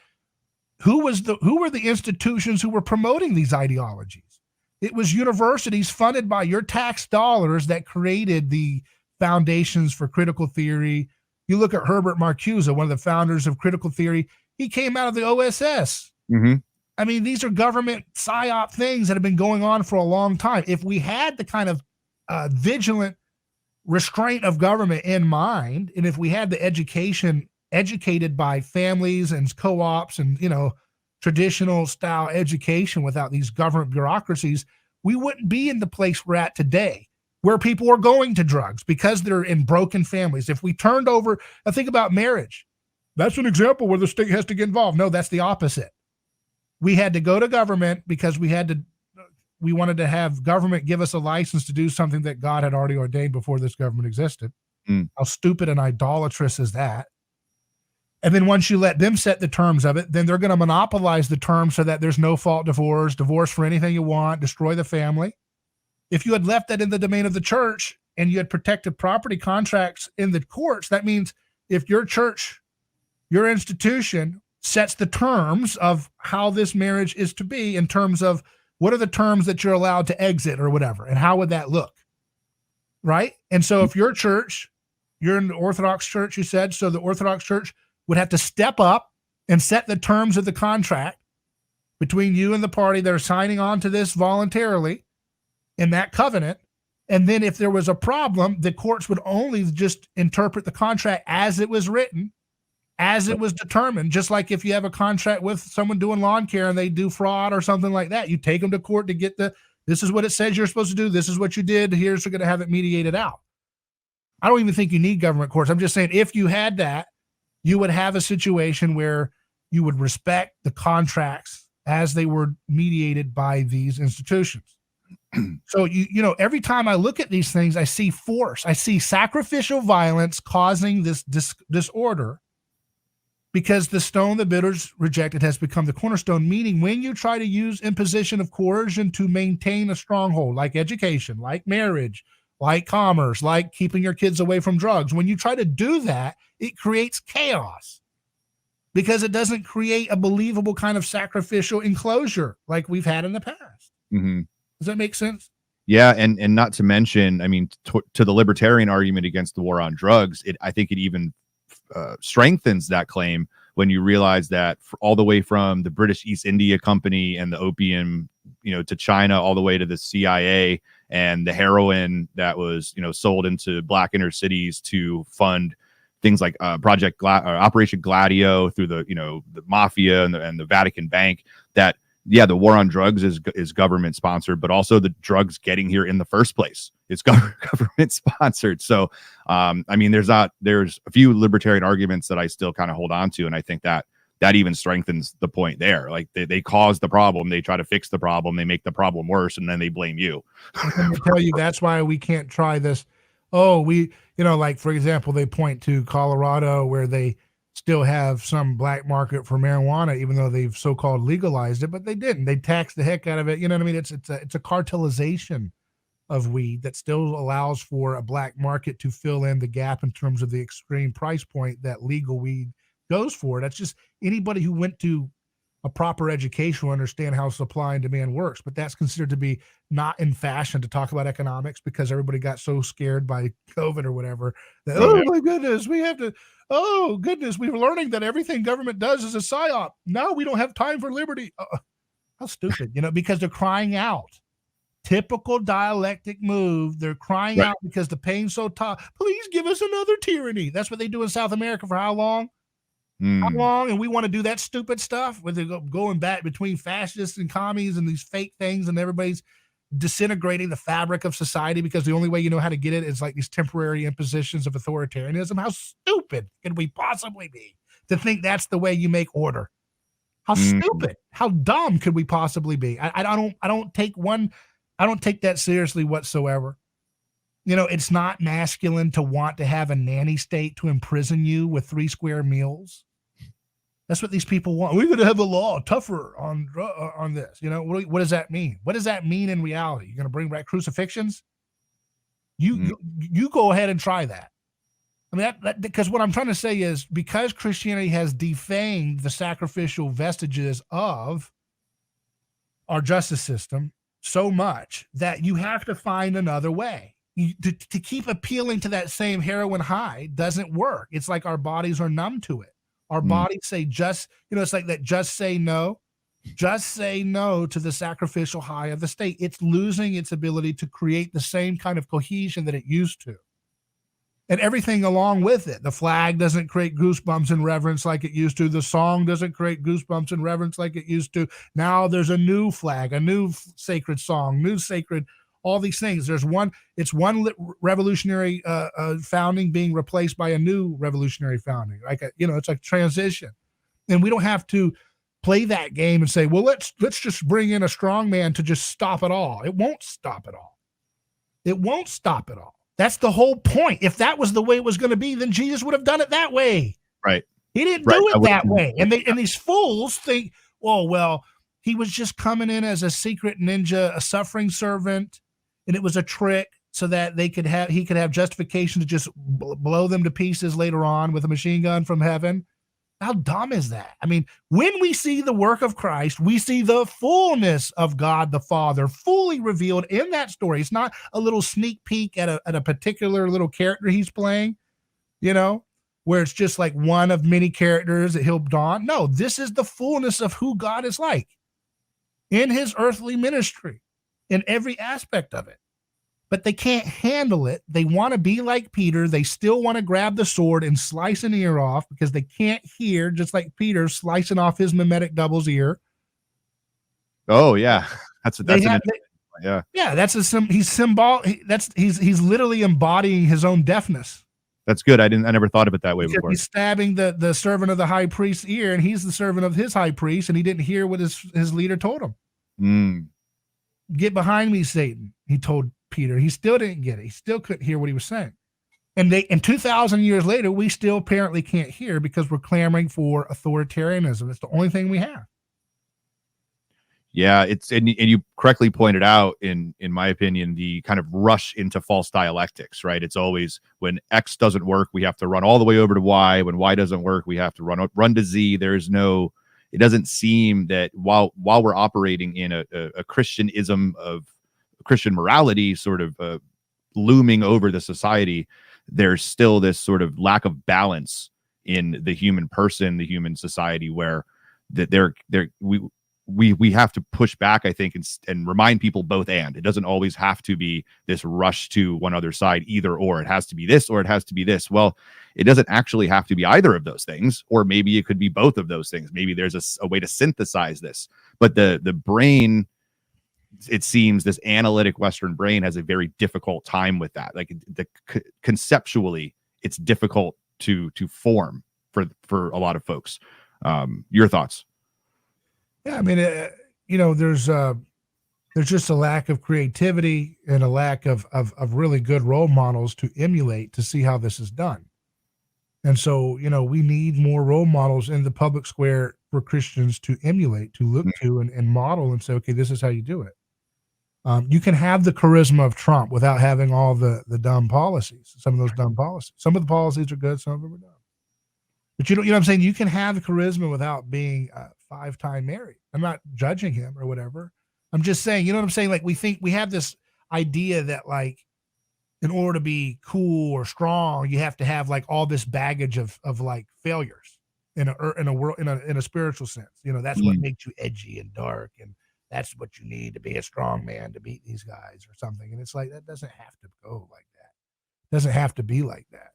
who were the institutions who were promoting these ideologies? It was universities funded by your tax dollars that created the foundations for critical theory. You look at Herbert Marcuse, one of the founders of critical theory. He came out of the OSS. I mean, these are government psyop things that have been going on for a long time. If we had the kind of vigilant restraint of government in mind, and if we had the education educated by families and co-ops and, traditional style education without these government bureaucracies, we wouldn't be in the place we're at today, where people are going to drugs because they're in broken families. If we turned over, I think about marriage. That's an example where the state has to get involved. No, that's the opposite. We had to go to government because we wanted to have government give us a license to do something that God had already ordained before this government existed. How stupid and idolatrous is that? And then once you let them set the terms of it, then they're going to monopolize the terms so that there's no fault divorce for anything you want, destroy the family. If you had left that in the domain of the church and you had protected property contracts in the courts, that means if your church, your institution sets the terms of how this marriage is to be in terms of what are the terms that you're allowed to exit or whatever, and how would that look? Right? And so if your church, you're in the Orthodox church, you said, so the Orthodox church would have to step up and set the terms of the contract between you and the party that are signing on to this voluntarily in that covenant. And then if there was a problem, the courts would only just interpret the contract as it was written, as it was determined. Just like if you have a contract with someone doing lawn care and they do fraud or something like that, you take them to court to get this is what it says you're supposed to do. This is what you did. Here's we're going to have it mediated out. I don't even think you need government courts. I'm just saying, if you had that, you would have a situation where you would respect the contracts as they were mediated by these institutions. So, every time I look at these things, I see force. I see sacrificial violence causing this disorder because the stone the builders rejected has become the cornerstone, meaning when you try to use imposition of coercion to maintain a stronghold, like education, like marriage, like commerce, like keeping your kids away from drugs, when you try to do that, it creates chaos because it doesn't create a believable kind of sacrificial enclosure like we've had in the past. Does that make sense? Yeah. And not to mention, I mean, to the libertarian argument against the war on drugs, I think it even strengthens that claim when you realize that all the way from the British East India Company and the opium, to China, all the way to the CIA and the heroin that was, sold into black inner cities to fund things like Operation Gladio through the mafia and the Vatican Bank. That, yeah, the war on drugs is government sponsored, but also the drugs getting here in the first place, it's government sponsored. So, I mean, there's a few libertarian arguments that I still kind of hold on to, and I think that even strengthens the point there. Like they cause the problem, they try to fix the problem, they make the problem worse, and then they blame you. I tell you, that's why we can't try this. Oh, like, for example, they point to Colorado where they still have some black market for marijuana, even though they've so-called legalized it, but they didn't. They taxed the heck out of it. You know what I mean? It's a cartelization of weed that still allows for a black market to fill in the gap in terms of the extreme price point that legal weed goes for. That's just anybody who went to a proper education will understand how supply and demand works, but that's considered to be not in fashion to talk about economics because everybody got so scared by COVID or whatever that, oh my goodness, we have to, oh goodness, we're learning that everything government does is a psyop. Now we don't have time for liberty. How stupid, because they're crying out. Typical dialectic move. They're crying out because the pain's so tough. Please give us another tyranny. That's what they do in South America for how long? How long? And we want to do that stupid stuff where they're going back between fascists and commies and these fake things, and everybody's disintegrating the fabric of society because the only way you know how to get it is like these temporary impositions of authoritarianism. How stupid can we possibly be to think that's the way you make order? How stupid, how dumb could we possibly be? I don't take that seriously whatsoever. It's not masculine to want to have a nanny state to imprison you with 3 square meals. That's what these people want. We're going to have a law tougher on this. What does that mean? What does that mean in reality? You're going to bring back crucifixions? You go ahead and try that. I mean, because what I'm trying to say is because Christianity has defanged the sacrificial vestiges of our justice system so much that you have to find another way. To keep appealing to that same heroin high doesn't work. It's like our bodies are numb to it. Our bodies say it's like that just say no to the sacrificial high of the state. It's losing its ability to create the same kind of cohesion that it used to. And everything along with it. The flag doesn't create goosebumps and reverence like it used to. The song doesn't create goosebumps and reverence like it used to. Now there's a new flag, a new sacred song, new sacred, all these things. It's one revolutionary founding being replaced by a new revolutionary founding. It's like transition. And we don't have to play that game and say, well, let's just bring in a strong man to just stop it all. It won't stop it all. It won't stop it all. That's the whole point. If that was the way it was going to be, then Jesus would have done it that way. Right. He didn't do it that way. And these fools think, well, he was just coming in as a secret ninja, a suffering servant, and it was a trick so that he could have justification to just blow them to pieces later on with a machine gun from heaven. How dumb is that? I mean, when we see the work of Christ, we see the fullness of God the Father fully revealed in that story. It's not a little sneak peek at a particular little character he's playing, where it's just like one of many characters that he'll don. No, this is the fullness of who God is like in his earthly ministry, in every aspect of it. But they can't handle it. They want to be like Peter. They still want to grab the sword and slice an ear off because they can't hear, just like Peter slicing off his mimetic double's ear. Oh yeah, that's he's literally embodying his own deafness. That's good. I never thought of it that way before. He's stabbing the servant of the high priest's ear, and he's the servant of his high priest, and he didn't hear what his leader told him. Get behind me, Satan, he told Peter. He still didn't get it. He still couldn't hear what he was saying. And 2,000 years later, we still apparently can't hear because we're clamoring for authoritarianism. It's the only thing we have. Yeah, and you correctly pointed out, in my opinion, the kind of rush into false dialectics, right? It's always when X doesn't work, we have to run all the way over to Y. When Y doesn't work, we have to run to Z. It doesn't seem that while we're operating in a Christianism of Christian morality sort of looming over the society, there's still this sort of lack of balance in the human person, the human society, where we have to push back, I think, and remind people both and. It doesn't always have to be this rush to one other side, either or. It has to be this or it has to be this. Well, it doesn't actually have to be either of those things, or maybe it could be both of those things. Maybe there's a way to synthesize this. But the brain, it seems, this analytic Western brain has a very difficult time with that. Like conceptually, it's difficult to form for a lot of folks. Your thoughts? Yeah, I mean, there's just a lack of creativity and a lack of really good role models to emulate to see how this is done. And so, we need more role models in the public square for Christians to emulate, to look to and model and say, okay, this is how you do it. You can have the charisma of Trump without having all the dumb policies, some of those dumb policies. Some of the policies are good, some of them are dumb. But you know what I'm saying? You can have charisma without being 5-time married. I'm not judging him or whatever. I'm just saying, you know what I'm saying? Like, we think we have this idea that, like, in order to be cool or strong, you have to have like all this baggage of like failures in a world, in a spiritual sense. That's what makes you edgy and dark, and that's what you need to be a strong man to beat these guys or something. And it's like, that doesn't have to go like that. It doesn't have to be like that.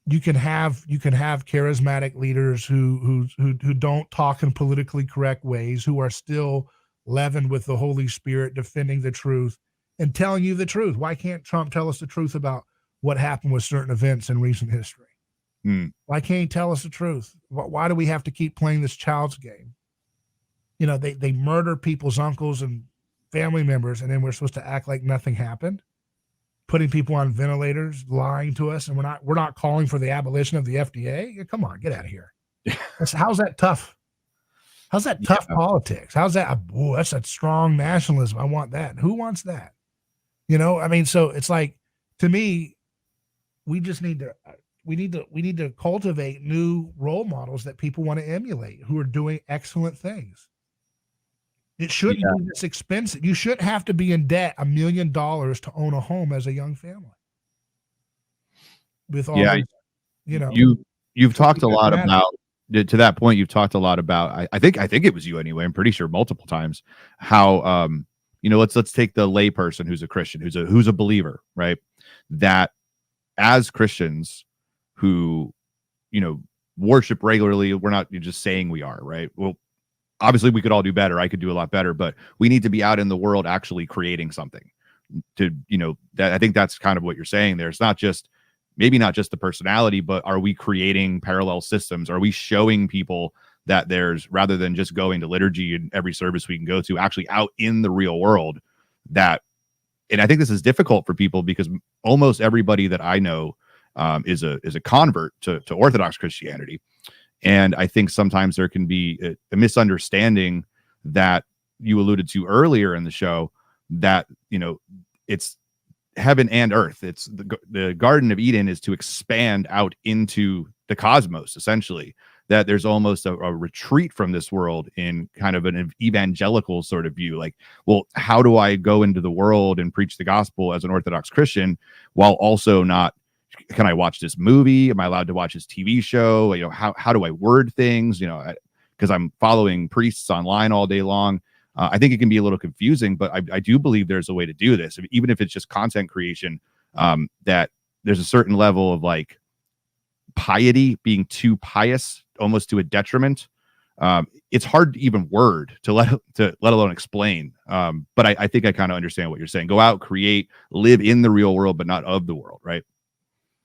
You can have charismatic leaders who don't talk in politically correct ways, who are still leavened with the Holy Spirit, defending the truth and telling you the truth. Why can't Trump tell us the truth about what happened with certain events in recent history? Why can't he tell us the truth? Why do we have to keep playing this child's game? They murder people's uncles and family members, and then we're supposed to act like nothing happened, putting people on ventilators, lying to us, and we're not calling for the abolition of the FDA. Come on, get out of here. How's that tough? How's that tough politics? How's that? That's a strong nationalism. I want that. Who wants that? So it's like, to me, we just need to cultivate new role models that people want to emulate, who are doing excellent things. It shouldn't be this expensive. You shouldn't have to be in debt $1 million to own a home as a young family. With all you've talked a lot about, to that point, you've talked a lot about, I think it was you anyway, I'm pretty sure multiple times, how let's take the layperson who's a Christian, who's a believer, right? That as Christians who, worship regularly, we're not just saying we are, right? Well, obviously we could all do better. I could do a lot better, but we need to be out in the world actually creating something that I think that's kind of what you're saying there. It's maybe not just the personality, but are we creating parallel systems? Are we showing people that there's, rather than just going to liturgy and every service we can go to, actually out in the real world? And I think this is difficult for people because almost everybody that I know is a convert to Orthodox Christianity. And I think sometimes there can be a misunderstanding that you alluded to earlier in the show, that, it's heaven and earth. It's the Garden of Eden is to expand out into the cosmos, essentially. That there's almost a retreat from this world in kind of an evangelical sort of view. Like, well, how do I go into the world and preach the gospel as an Orthodox Christian while also not, can I watch this movie? Am I allowed to watch this TV show? How do I word things? Because I'm following priests online all day long. I think it can be a little confusing, but I do believe there's a way to do this, even if it's just content creation, that there's a certain level of like piety, being too pious, almost to a detriment. It's hard to even word to let alone explain. But I think I kind of understand what you're saying. Go out, create, live in the real world, but not of the world, right?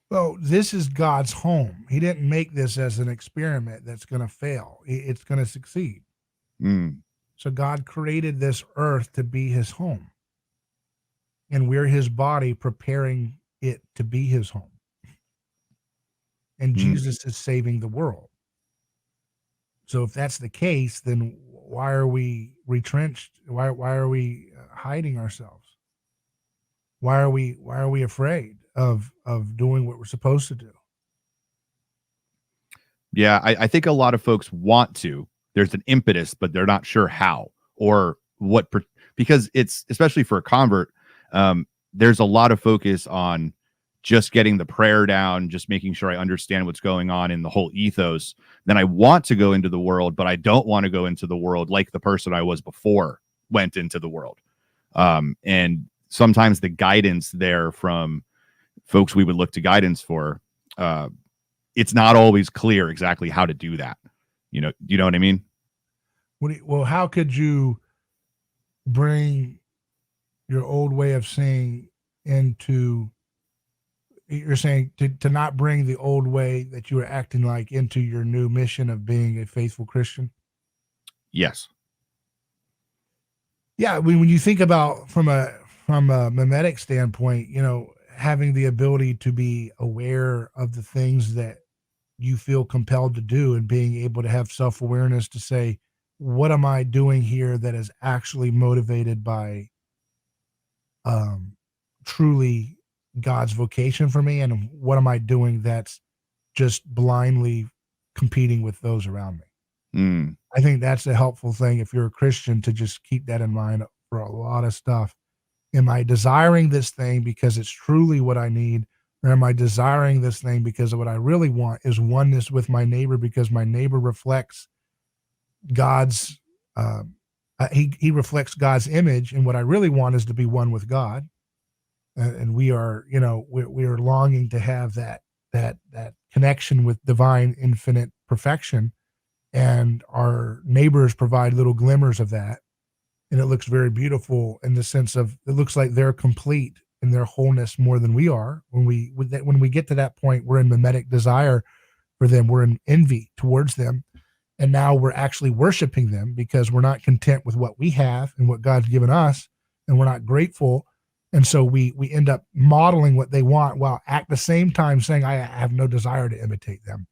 Well, this is God's home. He didn't make this as an experiment that's going to fail. It's going to succeed. So God created this earth to be his home. And we're his body preparing it to be his home. And Jesus is saving the world. So if that's the case, then why are we retrenched? Why are we hiding ourselves? Why are we afraid of doing what we're supposed to do? Yeah, I think a lot of folks want to. There's an impetus, but they're not sure how or what, because it's, especially for a convert, there's a lot of focus on just getting the prayer down, just making sure I understand what's going on in the whole ethos. Then I want to go into the world, but I don't want to go into the world like the person I was before went into the world. And sometimes the guidance there from folks we would look to guidance for, it's not always clear exactly how to do that. You know what I mean? Well, how could you bring your old way of seeing into, you're saying to not bring the old way that you were acting like into your new mission of being a faithful Christian? Yes. Yeah. When you think about from a mimetic standpoint, having the ability to be aware of the things that you feel compelled to do, and being able to have self-awareness to say, what am I doing here that is actually motivated by um, truly God's vocation for me, and what am I doing that's just blindly competing with those around me. I think that's a helpful thing if you're a Christian, to just keep that in mind for a lot of stuff. Am I desiring this thing because it's truly what I need? Or am I desiring this thing because what I really want is oneness with my neighbor, because my neighbor reflects God's, he reflects God's image. And what I really want is to be one with God. And we are, we are longing to have that connection with divine infinite perfection. And our neighbors provide little glimmers of that. And it looks very beautiful in the sense of, it looks like they're complete in their wholeness more than we are. When we get to that point, we're in mimetic desire for them. We're in envy towards them. And now we're actually worshiping them because we're not content with what we have and what God's given us, and we're not grateful. And so we end up modeling what they want, while at the same time saying, I have no desire to imitate them.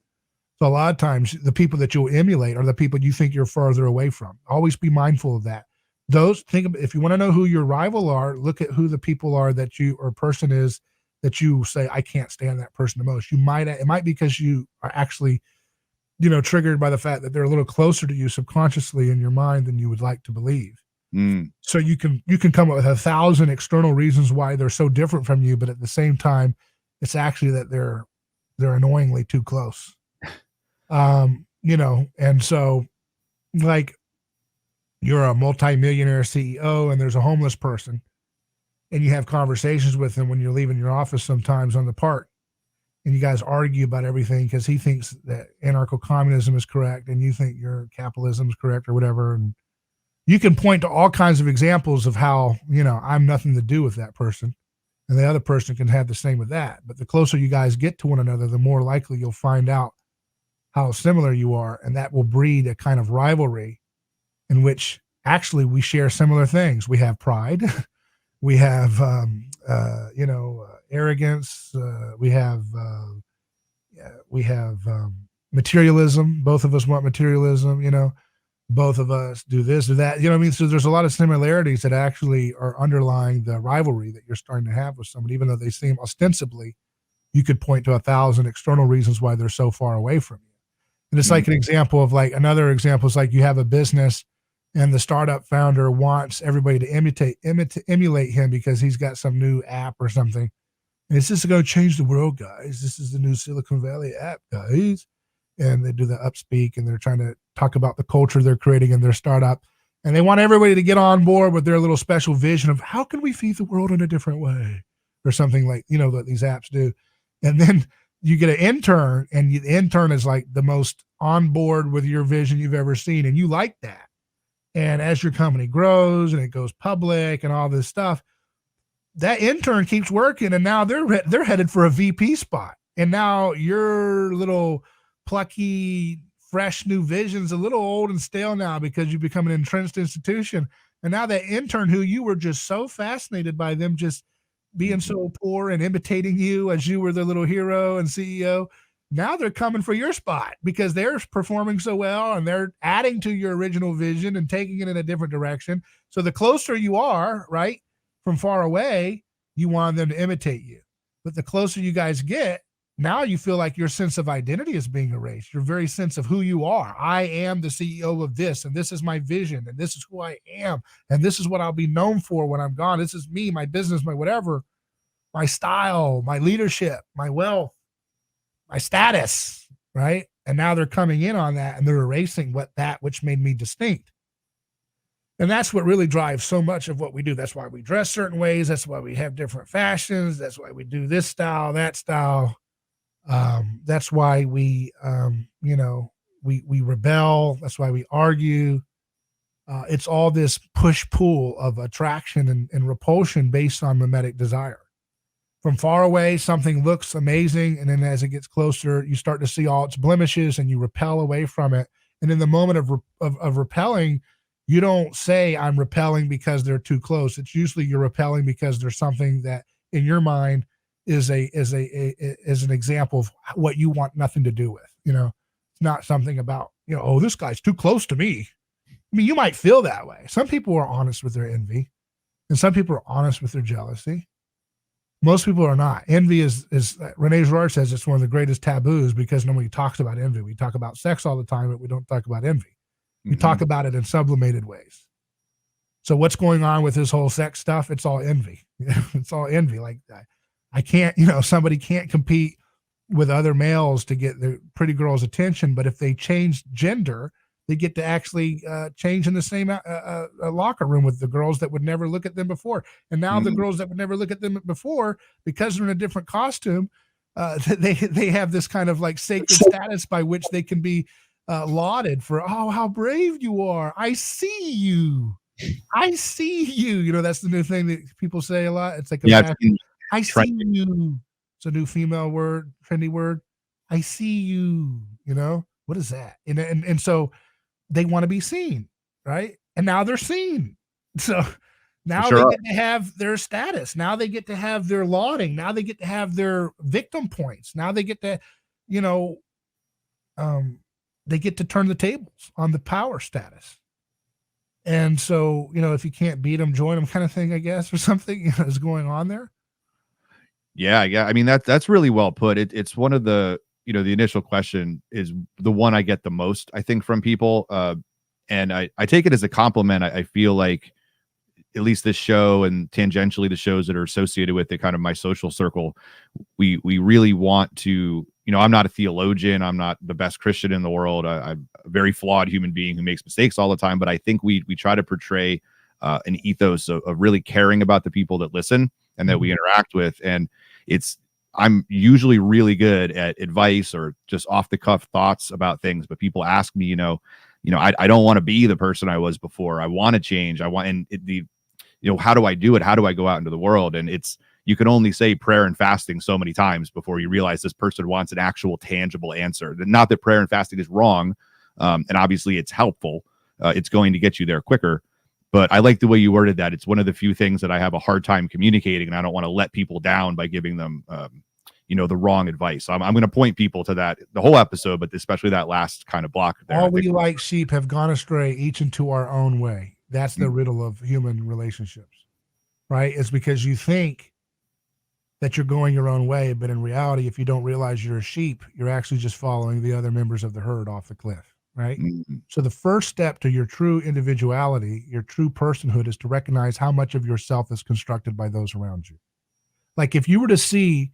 So a lot of times the people that you'll emulate are the people you think you're farther away from. Always be mindful of that. If you want to know who your rival are, look at who the people are that you, or person is that you say, I can't stand that person the most. It might be because you are actually, triggered by the fact that they're a little closer to you subconsciously in your mind than you would like to believe. So you can come up with 1,000 external reasons why they're so different from you, but at the same time, it's actually that they're annoyingly too close. And so, like, you're a multimillionaire CEO and there's a homeless person, and you have conversations with him when you're leaving your office sometimes on the park, and you guys argue about everything because he thinks that anarcho-communism is correct and you think your capitalism is correct or whatever. And you can point to all kinds of examples of how, I'm nothing to do with that person, and the other person can have the same with that. But the closer you guys get to one another, the more likely you'll find out how similar you are. And that will breed a kind of rivalry in which actually we share similar things. We have pride. We have, arrogance. We have materialism. Both of us want materialism, both of us do this or that, So there's a lot of similarities that actually are underlying the rivalry that you're starting to have with somebody, even though they seem ostensibly, you could point to 1,000 external reasons why they're so far away from you. And it's like an example of, like, another example is like you have a business and the startup founder wants everybody to emulate him because he's got some new app or something. And it's just going to change the world, guys. This is the new Silicon Valley app, guys. And they do the upspeak, and they're trying to talk about the culture they're creating in their startup. And they want everybody to get on board with their little special vision of how can we feed the world in a different way, or something like, what these apps do. And then you get an intern, and the intern is like the most on board with your vision you've ever seen. And you like that. And as your company grows and it goes public and all this stuff, that intern keeps working, and now they're headed for a VP spot. And now your little plucky, fresh new vision's a little old and stale now because you become an entrenched institution. And now that intern, who you were just so fascinated by them just being so poor and imitating you as you were their little hero and CEO, now they're coming for your spot because they're performing so well and they're adding to your original vision and taking it in a different direction. So the closer you are, right, from far away, you want them to imitate you. But the closer you guys get, now you feel like your sense of identity is being erased. Your very sense of who you are. I am the CEO of this, and this is my vision, and this is who I am, and this is what I'll be known for when I'm gone. This is me, my business, my whatever, my style, my leadership, my wealth, my status, right? And now they're coming in on that, and they're erasing which made me distinct. And that's what really drives so much of what we do. That's why we dress certain ways. That's why we have different fashions. That's why we do this style, that style. That's why we rebel. That's why we argue. It's all this push-pull of attraction and repulsion based on mimetic desire. From far away, something looks amazing, and then as it gets closer, you start to see all its blemishes, and you repel away from it. And in the moment of repelling, you don't say, I'm repelling because they're too close. It's usually you're repelling because there's something that in your mind is an example of what you want nothing to do with. It's not something about, oh, this guy's too close to me. I mean, you might feel that way. Some people are honest with their envy, and some people are honest with their jealousy. Most people are not. Envy is Rene Girard says, it's one of the greatest taboos because nobody talks about envy. We talk about sex all the time, but we don't talk about envy. We talk about it in sublimated ways. So what's going on with this whole sex stuff? It's all envy. It's all envy. Like, I can't, somebody can't compete with other males to get the pretty girl's attention, but if they change gender, they get to actually change in the same locker room with the girls that would never look at them before. And now the girls that would never look at them before, because they're in a different costume, they have this kind of like sacred status by which they can be lauded for, oh, how brave you are. I see you. I see you. That's the new thing that people say a lot. It's like, I see you. It's a new female word, trendy word. I see you. What is that? And so they want to be seen, right? And now they're seen. So now they get to have their status. Now they get to have their lauding. Now they get to have their victim points. Now they get to, they get to turn the tables on the power status. And so, if you can't beat them, join them kind of thing, I guess, or something is going on there. Yeah. I mean, that's really well put. It's one of the, the initial question is the one I get the most, I think, from people. And I take it as a compliment. I feel like at least this show and tangentially the shows that are associated with it, kind of my social circle, we really want to, I'm not a theologian. I'm not the best Christian in the world. I'm a very flawed human being who makes mistakes all the time. But I think we try to portray an ethos of really caring about the people that listen and that we interact with. And I'm usually really good at advice or just off the cuff thoughts about things. But people ask me, I don't want to be the person I was before. I want to change. How do I do it? How do I go out into the world? And you can only say prayer and fasting so many times before you realize this person wants an actual tangible answer. Not that prayer and fasting is wrong. And obviously it's helpful. It's going to get you there quicker. But I like the way you worded that. It's one of the few things that I have a hard time communicating, and I don't want to let people down by giving them, the wrong advice. I'm going to point people to that the whole episode, but especially that last kind of block there. All we like sheep have gone astray, each into our own way. That's the riddle of human relationships, right? It's because you think that you're going your own way, but in reality, if you don't realize you're a sheep, you're actually just following the other members of the herd off the cliff, right? So the first step to your true individuality, your true personhood, is to recognize how much of yourself is constructed by those around you. Like if you were to see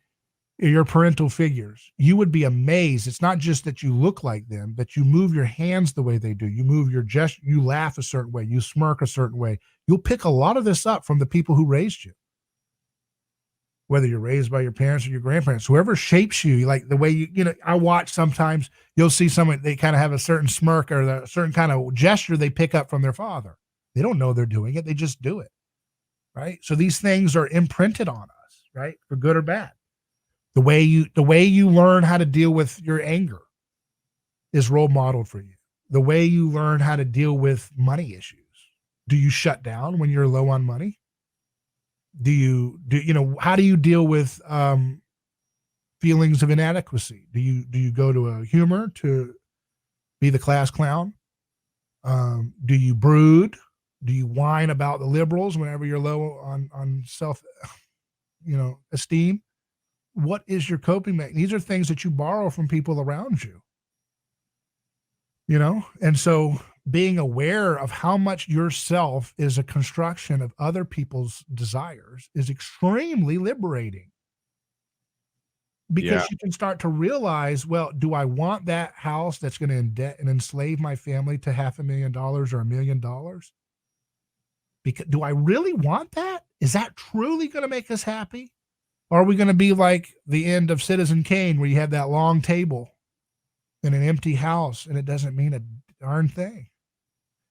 your parental figures, you would be amazed. It's not just that you look like them, but you move your hands the way they do. You move your gesture, you laugh a certain way, you smirk a certain way. You'll pick a lot of this up from the people who raised you. Whether you're raised by your parents or your grandparents, whoever shapes you, like the way I watch sometimes you'll see someone, they kind of have a certain smirk or a certain kind of gesture they pick up from their father. They don't know they're doing it. They just do it. Right. So these things are imprinted on us, right? For good or bad. The way you learn how to deal with your anger is role modeled for you. The way you learn how to deal with money issues. Do you shut down when you're low on money? How do you deal with feelings of inadequacy? Do you go to a humor to be the class clown? Do you brood? Do you whine about the liberals whenever you're low on self, esteem? What is your coping mechanism? These are things that you borrow from people around you. And so being aware of how much yourself is a construction of other people's desires is extremely liberating. Because you can start to realize, well, do I want that house that's going to indebt and enslave my family to $500,000 or $1 million? Because do I really want that? Is that truly going to make us happy? Or are we going to be like the end of Citizen Kane, where you have that long table in an empty house and it doesn't mean a darn thing?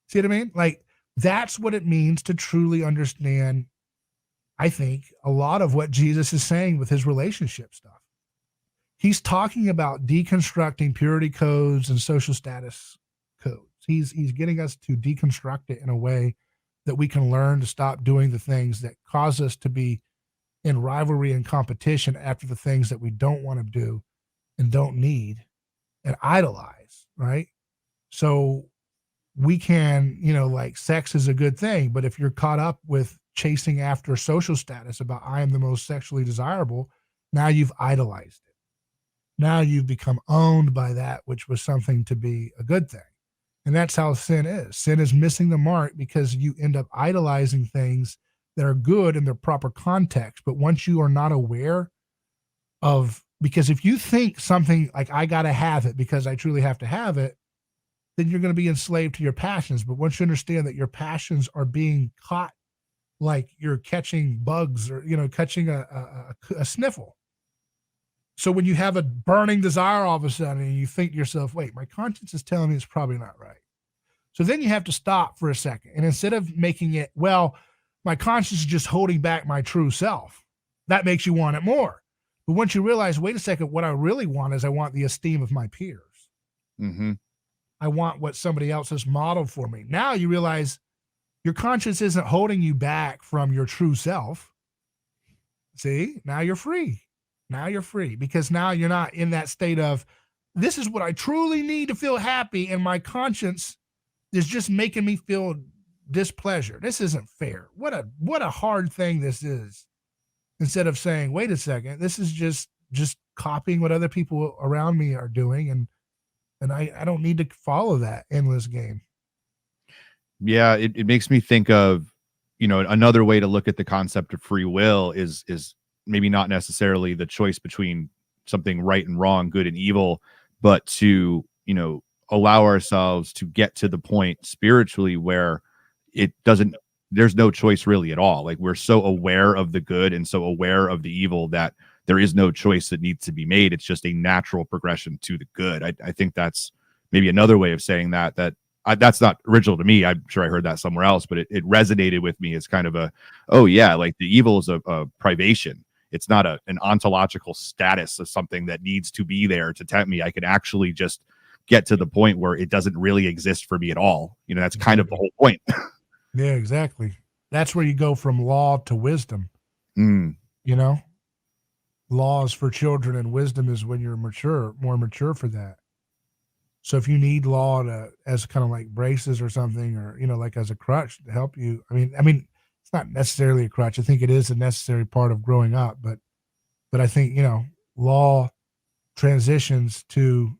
See what I mean? Like, that's what it means to truly understand, I think, a lot of what Jesus is saying with his relationship stuff. He's talking about deconstructing purity codes and social status codes. He's getting us to deconstruct it in a way that we can learn to stop doing the things that cause us to be in rivalry and competition after the things that we don't want to do and don't need, and idolize, right? So we can, like sex is a good thing, but if you're caught up with chasing after social status about I am the most sexually desirable, now you've idolized it. Now you've become owned by that, which was something to be a good thing. And that's how sin is. Sin is missing the mark because you end up idolizing things that are good in their proper context. But once you are not aware of, because if you think something like I got to have it because I truly have to have it, then you're going to be enslaved to your passions. But once you understand that your passions are being caught like you're catching bugs or, catching a sniffle. So when you have a burning desire all of a sudden and you think to yourself, wait, my conscience is telling me it's probably not right. So then you have to stop for a second. And instead of making it, well, my conscience is just holding back my true self, that makes you want it more. But once you realize, wait a second, what I really want is I want the esteem of my peers. Mm-hmm. I want what somebody else has modeled for me. Now you realize your conscience isn't holding you back from your true self. See, now you're free. Now you're free because now you're not in that state of, this is what I truly need to feel happy. And my conscience is just making me feel displeasure. This isn't fair. What a hard thing this is. Instead of saying, wait a second, this is just copying what other people around me are doing. And I don't need to follow that endless game. Yeah. It makes me think of, another way to look at the concept of free will is maybe not necessarily the choice between something right and wrong, good and evil, but to, allow ourselves to get to the point spiritually where there's no choice really at all. Like we're so aware of the good and so aware of the evil that there is no choice that needs to be made. It's just a natural progression to the good. I think that's maybe another way of saying that's not original to me. I'm sure I heard that somewhere else, but it resonated with me as kind of like the evil is a privation. It's not an ontological status of something that needs to be there to tempt me. I can actually just get to the point where it doesn't really exist for me at all. That's kind of the whole point. Yeah, exactly. That's where you go from law to wisdom. Law is for children and wisdom is when you're more mature for that. So if you need law as kind of like braces or something, or, like as a crutch to help you, I mean, it's not necessarily a crutch. I think it is a necessary part of growing up, but I think, law transitions to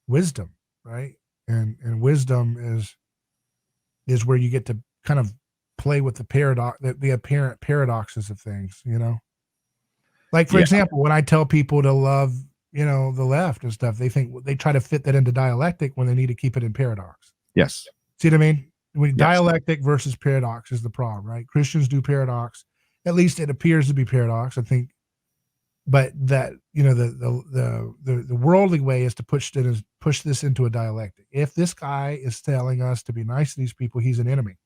wisdom, right? And wisdom is where you get to kind of play with the apparent paradoxes of things, Like, for example, when I tell people to love, the left and stuff, they try to fit that into dialectic when they need to keep it in paradox. Yes. See what I mean? Dialectic versus paradox is the problem, right? Christians do paradox. At least it appears to be paradox, I think. But that, the worldly way is to push this into a dialectic. If this guy is telling us to be nice to these people, he's an enemy.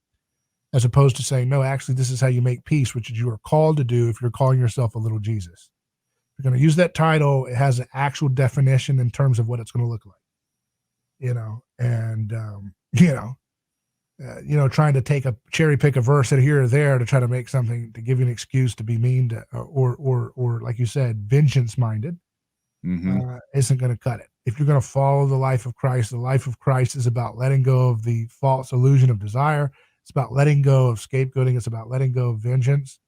As opposed to saying, no, actually, this is how you make peace, which is you are called to do if you're calling yourself a little Jesus. If you're going to use that title, it has an actual definition in terms of what it's going to look like. Trying to cherry pick a verse here or there to try to make something to give you an excuse to be mean to, or like you said, vengeance minded, isn't going to cut it. If you're going to follow the life of Christ is about letting go of the false illusion of desire. It's about letting go of scapegoating. It's about letting go of vengeance.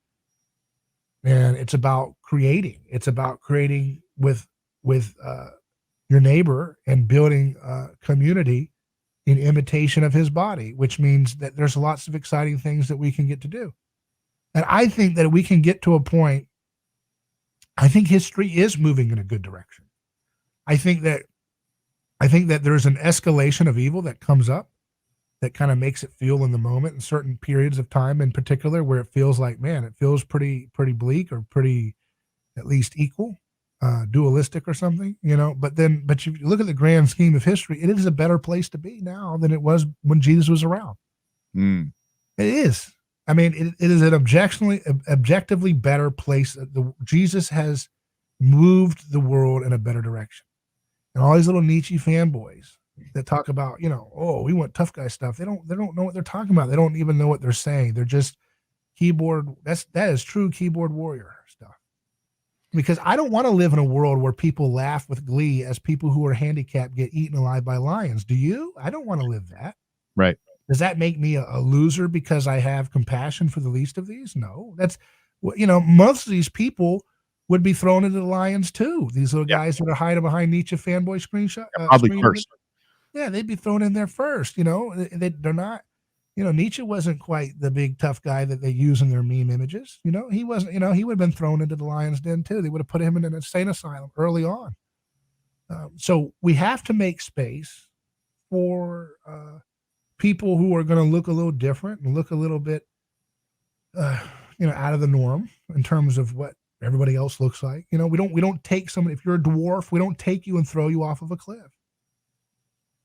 And it's about creating. It's about creating with your neighbor and building a community in imitation of his body, which means that there's lots of exciting things that we can get to do. And I think that we can get to a point, I think history is moving in a good direction. I think that there's an escalation of evil that comes up that kind of makes it feel in the moment in certain periods of time in particular where it feels like, man, it feels pretty bleak or pretty at least equal, dualistic or something, but you look at the grand scheme of history, it is a better place to be now than it was when Jesus was around. It is. I mean, it is an objectively better place. Jesus has moved the world in a better direction. And all these little Nietzsche fanboys that talk about, we want tough guy stuff. They don't know what they're talking about. They don't even know what they're saying. They're just that is true keyboard warrior stuff. because I don't want to live in a world where people laugh with glee as people who are handicapped get eaten alive by lions. Do you? I don't want to live that. Right. Does that make me a loser because I have compassion for the least of these? No. That's, most of these people would be thrown into the lions too. These little guys that are hiding behind Nietzsche fanboy screenshot. Probably first. Yeah, they'd be thrown in there first. They're not. Nietzsche wasn't quite the big tough guy that they use in their meme images. He wasn't. He would have been thrown into the lion's den too. They would have put him in an insane asylum early on. So we have to make space for people who are going to look a little different and look a little bit, out of the norm in terms of what everybody else looks like. We don't take someone. If you're a dwarf, we don't take you and throw you off of a cliff.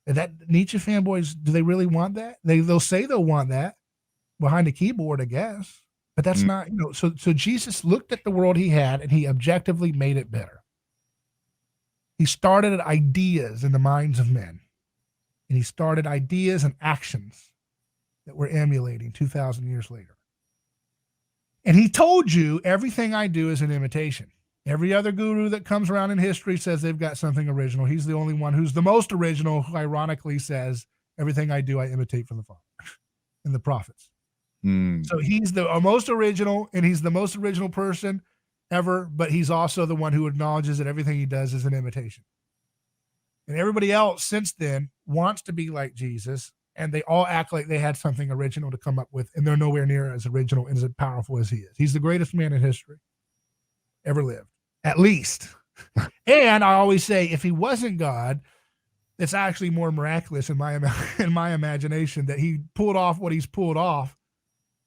And that Nietzsche fanboys, do they really want that? They'll say they'll want that behind a keyboard, I guess, but that's not. So Jesus looked at the world he had and he objectively made it better. He started at ideas in the minds of men. And he started ideas and actions that we're emulating 2,000 years later. And he told you everything I do is an imitation. Every other guru that comes around in history says they've got something original. He's the only one who's the most original, who ironically says everything I do, I imitate from the Father and the prophets. So he's the most original, and he's the most original person ever, but he's also the one who acknowledges that everything he does is an imitation. And everybody else since then wants to be like Jesus, and they all act like they had something original to come up with, and they're nowhere near as original and as powerful as he is. He's the greatest man in history ever lived, at least. And I always say, if he wasn't God, it's actually more miraculous in my imagination that he pulled off what he's pulled off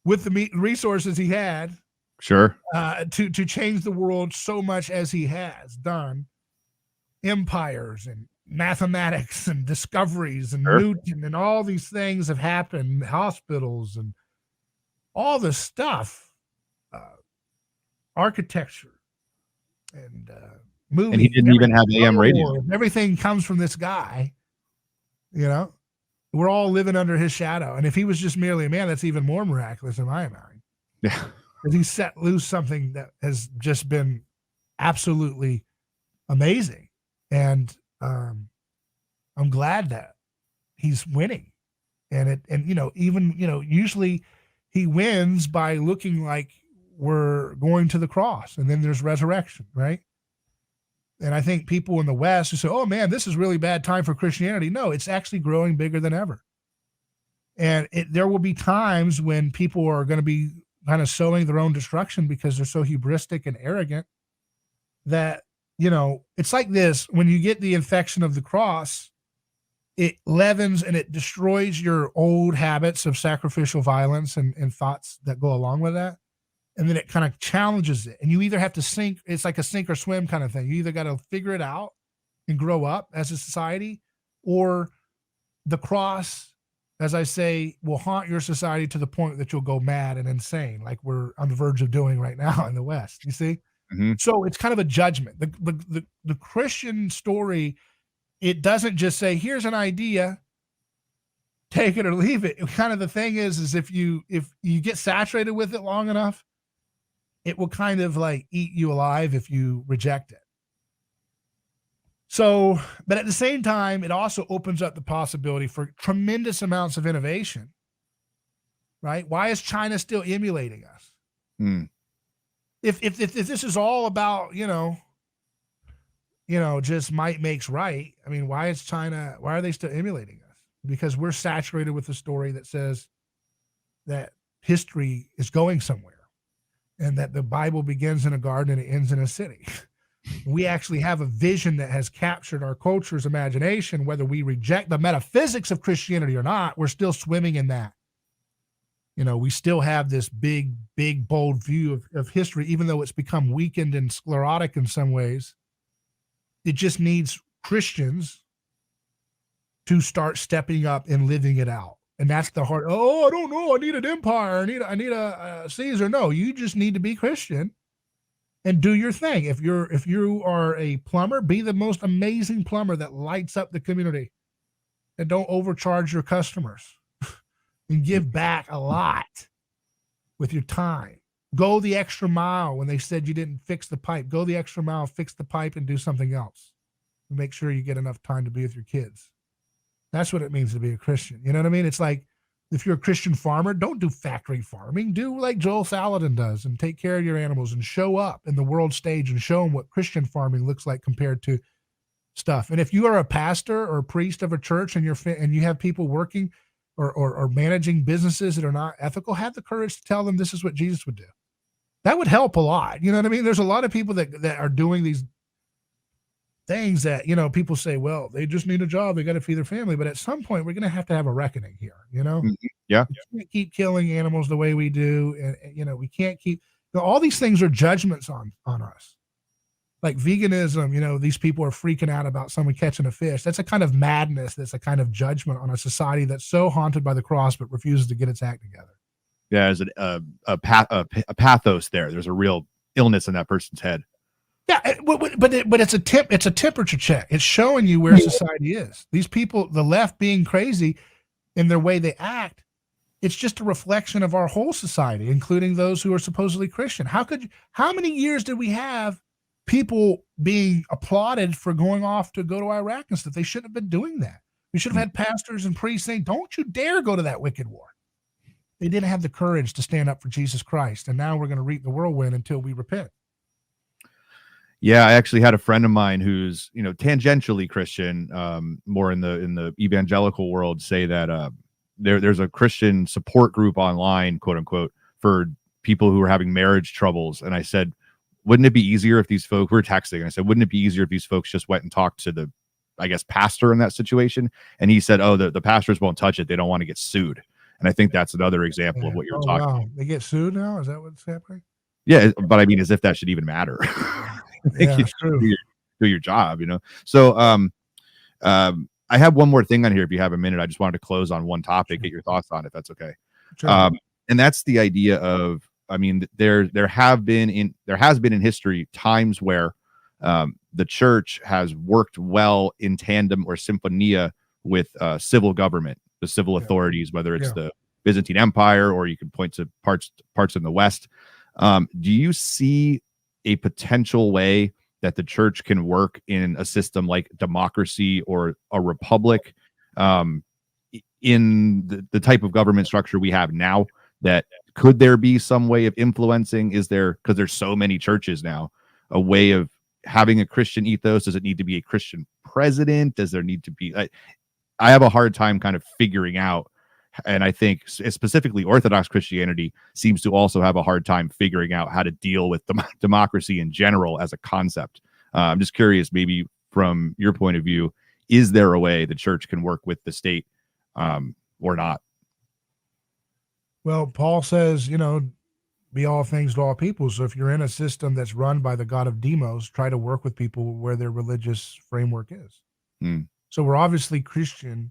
with the resources he had. Sure. To change the world so much as he has done. Empires and mathematics and discoveries and Newton and all these things have happened, hospitals and all this stuff, architecture and movies. And he didn't even have AM radio. Everything comes from this guy. We're all living under his shadow. And if he was just merely a man, that's even more miraculous in my mind. Yeah. Because he set loose something that has just been absolutely amazing. And I'm glad that he's winning. And usually he wins by looking like we're going to the cross, and then there's resurrection, right? And I think people in the West who say, oh man, this is really bad time for Christianity. No, it's actually growing bigger than ever. And there will be times when people are going to be kind of sowing their own destruction because they're so hubristic and arrogant that, it's like this: when you get the infection of the cross, it leavens and it destroys your old habits of sacrificial violence and thoughts that go along with that. And then it kind of challenges it. And you either have to sink, it's like a sink or swim kind of thing. You either got to figure it out and grow up as a society, or the cross, as I say, will haunt your society to the point that you'll go mad and insane, like we're on the verge of doing right now in the West. You see? Mm-hmm. So it's kind of a judgment. The Christian story, it doesn't just say, here's an idea, take it or leave it. Kind of the thing is if you get saturated with it long enough, it will kind of like eat you alive if you reject it. So, but at the same time, it also opens up the possibility for tremendous amounts of innovation, right? Why is China still emulating us? If this is all about, just might makes right. I mean, why are they still emulating us? Because we're saturated with a story that says that history is going somewhere and that the Bible begins in a garden and it ends in a city. We actually have a vision that has captured our culture's imagination. Whether we reject the metaphysics of Christianity or not, we're still swimming in that. We still have this big, bold view of history, even though it's become weakened and sclerotic in some ways. It just needs Christians to start stepping up and living it out. And that's the hard, I don't know, I need an empire, I need a Caesar. No, you just need to be Christian and do your thing. If you are a plumber, be the most amazing plumber that lights up the community, and don't overcharge your customers and give back a lot with your time. Go the extra mile when they said you didn't fix the pipe. Go the extra mile, fix the pipe, and do something else. Make sure you get enough time to be with your kids. That's what it means to be a Christian. You know what I mean? It's like, if you're a Christian farmer, don't do factory farming. Do like Joel Salatin does and take care of your animals and show up in the world stage and show them what Christian farming looks like compared to stuff. And if you are a pastor or a priest of a church and you have people working or managing businesses that are not ethical, have the courage to tell them this is what Jesus would do. That would help a lot. You know what I mean? There's a lot of people that are doing these things that, you know, people say, well, they just need a job. They got to feed their family. But at some point, we're going to have a reckoning here, you know? Yeah. We can't keep killing animals the way we do. And you know, we can't keep, you know, all these things are judgments on us. Like veganism, you know, these people are freaking out about someone catching a fish. That's a kind of madness. That's a kind of judgment on a society that's so haunted by the cross, but refuses to get its act together. Yeah. There's a pathos there. There's a real illness in that person's head. Yeah, but it's a temperature check. It's showing you where society is. These people, the left being crazy in their way they act, it's just a reflection of our whole society, including those who are supposedly Christian. How many years did we have people being applauded for going off to go to Iraq and stuff? They shouldn't have been doing that. We should have had pastors and priests saying, don't you dare go to that wicked war. They didn't have the courage to stand up for Jesus Christ. And now we're going to reap the whirlwind until we repent. Yeah, I actually had a friend of mine who's, you know, tangentially Christian, more in the evangelical world, say that there's a Christian support group online, quote unquote, for people who are having marriage troubles. And I said, wouldn't it be easier if these folks were texting? And I said, wouldn't it be easier if these folks just went and talked to the, I guess, pastor in that situation? And he said, oh, the pastors won't touch it. They don't want to get sued. And I think that's another example of what you're talking about. They get sued now? Is that what's happening? Yeah, but I mean, as if that should even matter. Yeah, it's true. Do your job, you know. So I have one more thing on here. If you have a minute, I just wanted to close on one topic, get your thoughts on it, if that's okay. Sure. And that's the idea of, I mean, there has been in history times where the church has worked well in tandem or symphonia with civil government, the civil authorities, whether it's the Byzantine Empire or you can point to parts in the West. Do you see a potential way that the church can work in a system like democracy or a republic, in the type of government structure we have now? That could there be some way of influencing? Is there, because there's so many churches now, a way of having a Christian ethos? Does it need to be a Christian president? Does there need to be? I have a hard time kind of figuring out. And I think specifically Orthodox Christianity seems to also have a hard time figuring out how to deal with democracy in general as a concept. I'm just curious, maybe from your point of view, is there a way the church can work with the state or not? Well, Paul says, you know, be all things to all people. So if you're in a system that's run by the God of Demos, try to work with people where their religious framework is. So we're obviously Christian.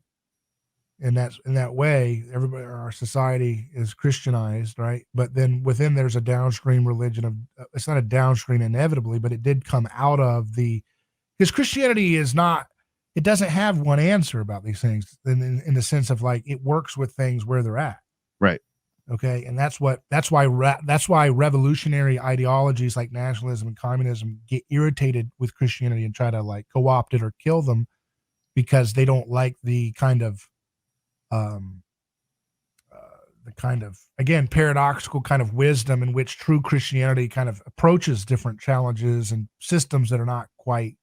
In that way, everybody, our society is Christianized, right? But then within there's a downstream religion of, it's not a downstream inevitably, but it did come out of because Christianity is not, it doesn't have one answer about these things in the sense of like, it works with things where they're at. Right. Okay. And that's why revolutionary ideologies like nationalism and communism get irritated with Christianity and try to like co-opt it or kill them, because they don't like the kind of again, paradoxical kind of wisdom in which true Christianity kind of approaches different challenges and systems that are not quite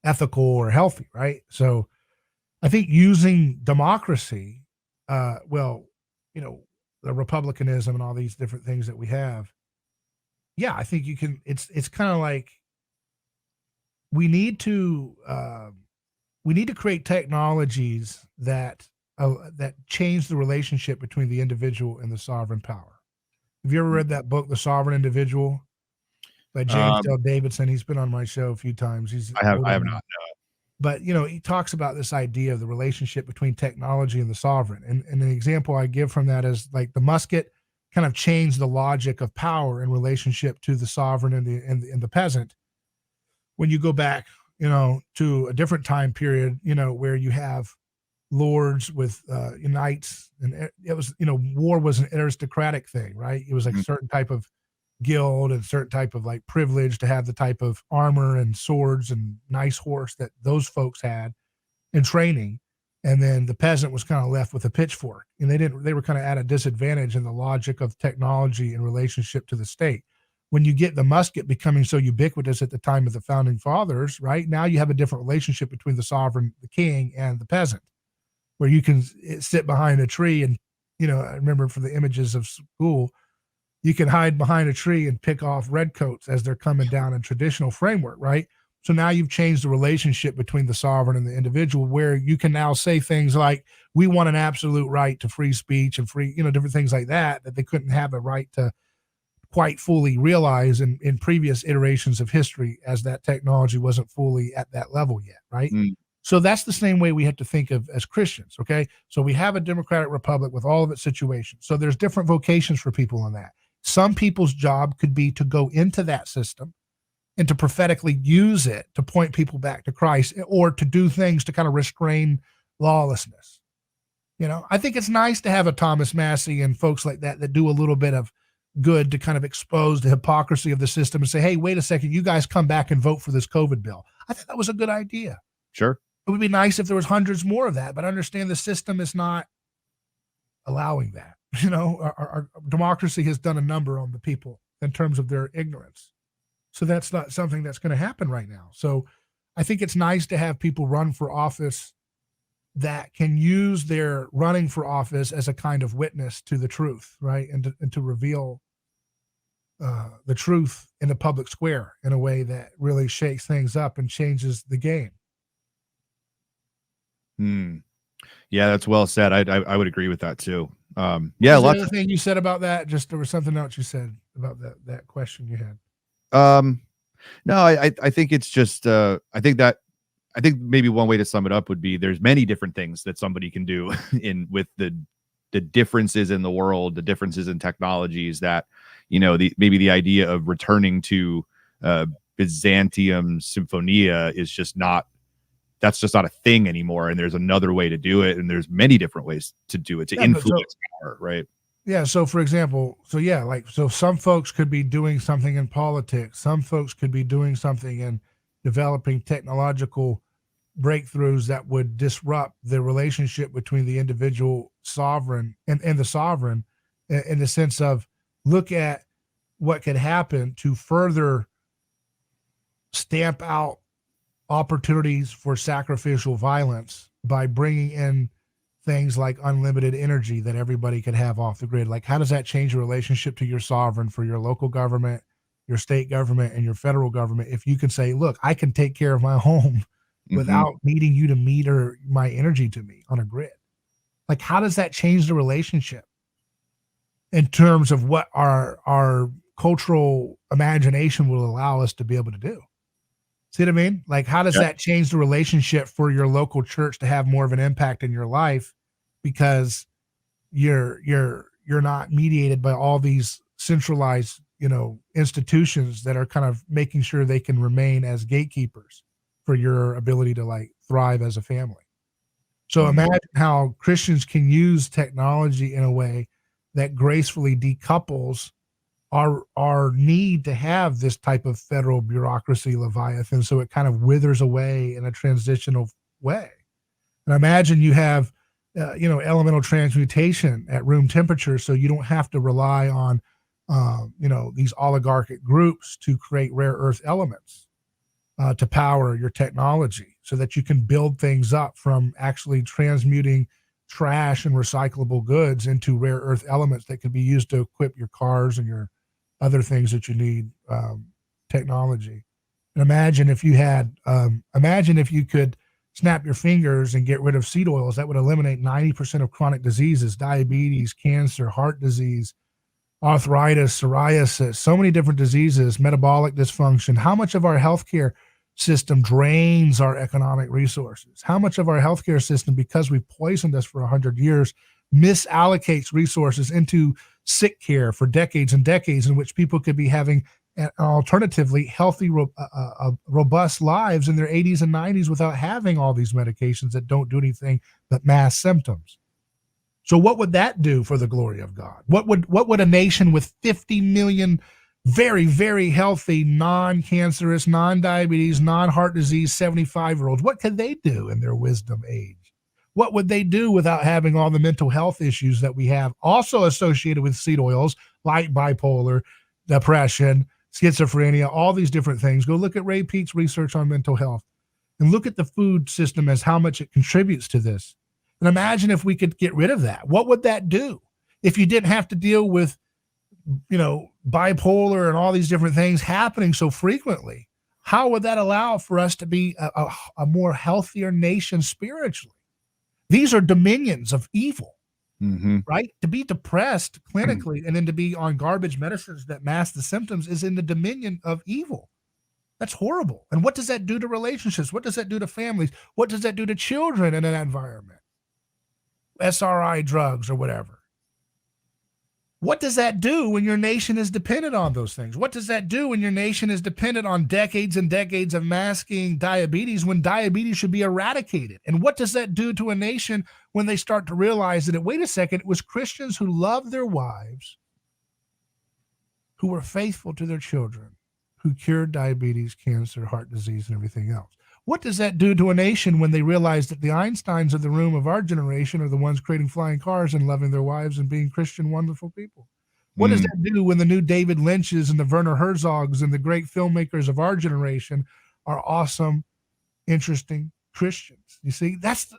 ethical or healthy, right? So I think using democracy, well, you know, the republicanism and all these different things that we have, yeah, I think you can, it's kind of like we need to create technologies that change the relationship between the individual and the sovereign power. Have you ever read that book, The Sovereign Individual, by James L. Davidson? He's been on my show a few times. I have not. No. But, you know, he talks about this idea of the relationship between technology and the sovereign. And an example I give from that is like the musket kind of changed the logic of power in relationship to the sovereign and the peasant. When you go back, you know, to a different time period, you know, where you have lords with knights, and it was, you know, war was an aristocratic thing, right? It was like a certain type of guild and certain type of like privilege to have the type of armor and swords and nice horse that those folks had in training. And then the peasant was kind of left with a pitchfork, and they were kind of at a disadvantage in the logic of technology in relationship to the state. When you get the musket becoming so ubiquitous at the time of the founding fathers, right now you have a different relationship between the sovereign, the king, and the peasant, where you can sit behind a tree and, I remember from the images of school, you can hide behind a tree and pick off redcoats as they're coming down in traditional framework, right? So now you've changed the relationship between the sovereign and the individual, where you can now say things like, we want an absolute right to free speech and free, different things like that they couldn't have a right to quite fully realize in previous iterations of history, as that technology wasn't fully at that level yet, right? So that's the same way we have to think of as Christians, okay? So we have a democratic republic with all of its situations. So there's different vocations for people in that. Some people's job could be to go into that system and to prophetically use it to point people back to Christ, or to do things to kind of restrain lawlessness. I think it's nice to have a Thomas Massey and folks like that do a little bit of good to kind of expose the hypocrisy of the system and say, hey, wait a second, you guys come back and vote for this COVID bill. I think that was a good idea. Sure. It would be nice if there was hundreds more of that, but I understand the system is not allowing that. Our democracy has done a number on the people in terms of their ignorance. So that's not something that's going to happen right now. So I think it's nice to have people run for office that can use their running for office as a kind of witness to the truth, right? And to reveal the truth in the public square in a way that really shakes things up and changes the game. Yeah, that's well said. I would agree with that too. Yeah, a lot of thing you said about that. Just there was something else you said about that question you had. No, I think it's just I think maybe one way to sum it up would be there's many different things that somebody can do with the differences in the world, the differences in technologies, that maybe the idea of returning to Byzantium Symphonia is just not a thing anymore, and there's another way to do it, and there's many different ways to do it, to influence power, right? Yeah. So for example, so some folks could be doing something in politics. Some folks could be doing something in developing technological breakthroughs that would disrupt the relationship between the individual sovereign and the sovereign, in the sense of, look at what could happen to further stamp out opportunities for sacrificial violence by bringing in things like unlimited energy that everybody could have off the grid. Like, how does that change your relationship to your sovereign for your local government, your state government, and your federal government? If you can say, look, I can take care of my home without needing you to meter my energy to me on a grid. Like, how does that change the relationship in terms of what our cultural imagination will allow us to be able to do? See what I mean? Like, how does that change the relationship for your local church to have more of an impact in your life, because you're not mediated by all these centralized, institutions that are kind of making sure they can remain as gatekeepers for your ability to like thrive as a family. So imagine how Christians can use technology in a way that gracefully decouples our need to have this type of federal bureaucracy leviathan, so it kind of withers away in a transitional way. And imagine you have elemental transmutation at room temperature, so you don't have to rely on these oligarchic groups to create rare earth elements to power your technology, so that you can build things up from actually transmuting trash and recyclable goods into rare earth elements that can be used to equip your cars and your other things that you need, technology. And imagine if you could snap your fingers and get rid of seed oils. That would eliminate 90% of chronic diseases, diabetes, cancer, heart disease, arthritis, psoriasis, so many different diseases, metabolic dysfunction. How much of our healthcare system drains our economic resources? How much of our healthcare system, because we poisoned us for 100 years, misallocates resources into sick care for decades and decades, in which people could be having alternatively healthy, robust lives in their 80s and 90s without having all these medications that don't do anything but mask symptoms. So what would that do for the glory of God? What would a nation with 50 million very, very healthy, non-cancerous, non-diabetes, non-heart disease 75-year-olds. What could they do in their wisdom age? What would they do without having all the mental health issues that we have also associated with seed oils, like bipolar, depression, schizophrenia, all these different things? Go look at Ray Peat's research on mental health and look at the food system as how much it contributes to this. And imagine if we could get rid of that. What would that do if you didn't have to deal with, bipolar and all these different things happening so frequently? How would that allow for us to be a more healthier nation spiritually? These are dominions of evil, right? To be depressed clinically and then to be on garbage medicines that mask the symptoms is in the dominion of evil. That's horrible. And what does that do to relationships? What does that do to families? What does that do to children in an environment? SRI drugs or whatever. What does that do when your nation is dependent on those things? What does that do when your nation is dependent on decades and decades of masking diabetes when diabetes should be eradicated? And what does that do to a nation when they start to realize that, wait a second, it was Christians who loved their wives, who were faithful to their children, who cured diabetes, cancer, heart disease, and everything else? What does that do to a nation when they realize that the Einsteins of the room of our generation are the ones creating flying cars and loving their wives and being Christian, wonderful people? What does that do when the new David Lynch's and the Werner Herzogs and the great filmmakers of our generation are awesome, interesting Christians? You see, that's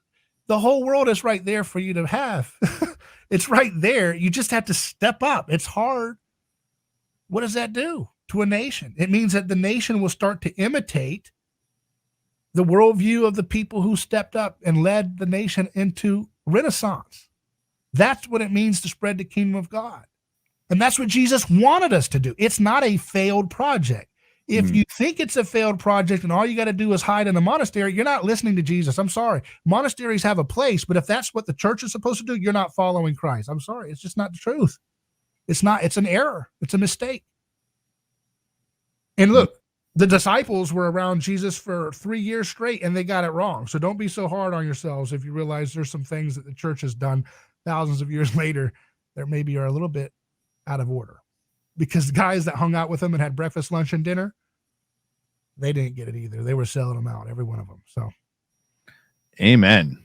the whole world is right there for you to have. It's right there. You just have to step up. It's hard. What does that do to a nation? It means that the nation will start to imitate the worldview of the people who stepped up and led the nation into Renaissance. That's what it means to spread the kingdom of God. And that's what Jesus wanted us to do. It's not a failed project. If you think it's a failed project and all you got to do is hide in a monastery, you're not listening to Jesus. I'm sorry. Monasteries have a place, but if that's what the church is supposed to do, you're not following Christ. I'm sorry. It's just not the truth. It's an error. It's a mistake. And look, the disciples were around Jesus for 3 years straight and they got it wrong. So don't be so hard on yourselves if you realize there's some things that the church has done thousands of years later that maybe are a little bit out of order. Because the guys that hung out with them and had breakfast, lunch, and dinner, they didn't get it either. They were selling them out, every one of them. So, amen.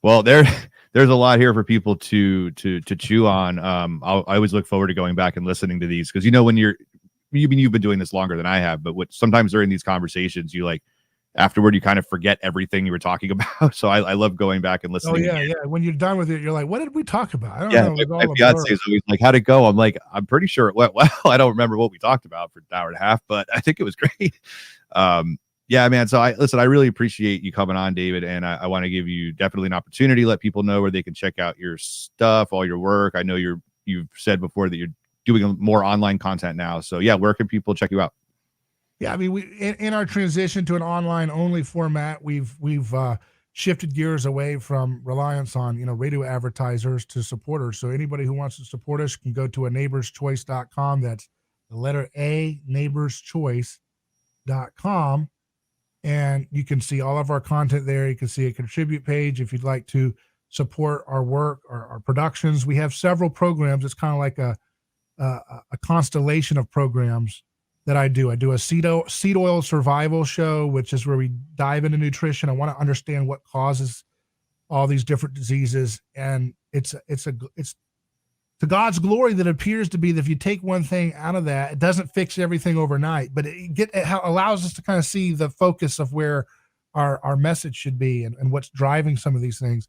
Well, there's a lot here for people to chew on. I always look forward to going back and listening to these because when you've been doing this longer than I have, but sometimes during these conversations, afterward, you kind of forget everything you were talking about. So I love going back and listening. Oh, yeah. When you're done with it, you're like, what did we talk about? I don't know. My fiance is always like, how'd it go? I'm like, I'm pretty sure it went well. I don't remember what we talked about for an hour and a half, but I think it was great. Yeah, man. So I really appreciate you coming on, David. And I want to give you definitely an opportunity to let people know where they can check out your stuff, all your work. I know you've said before that you're doing more online content now. So yeah, where can people check you out? Yeah, I mean, we in our transition to an online only format, we've shifted gears away from reliance on radio advertisers to supporters. So anybody who wants to support us can go to aneighborschoice.com. That's the letter A, neighborschoice.com, and you can see all of our content there. You can see a contribute page if you'd like to support our work, our productions. We have several programs. It's kind of like a constellation of programs that I do. I do a seed oil survival show, which is where we dive into nutrition. I want to understand what causes all these different diseases. And it's to God's glory that it appears to be that if you take one thing out of that, it doesn't fix everything overnight, but it allows us to kind of see the focus of where our message should be and what's driving some of these things.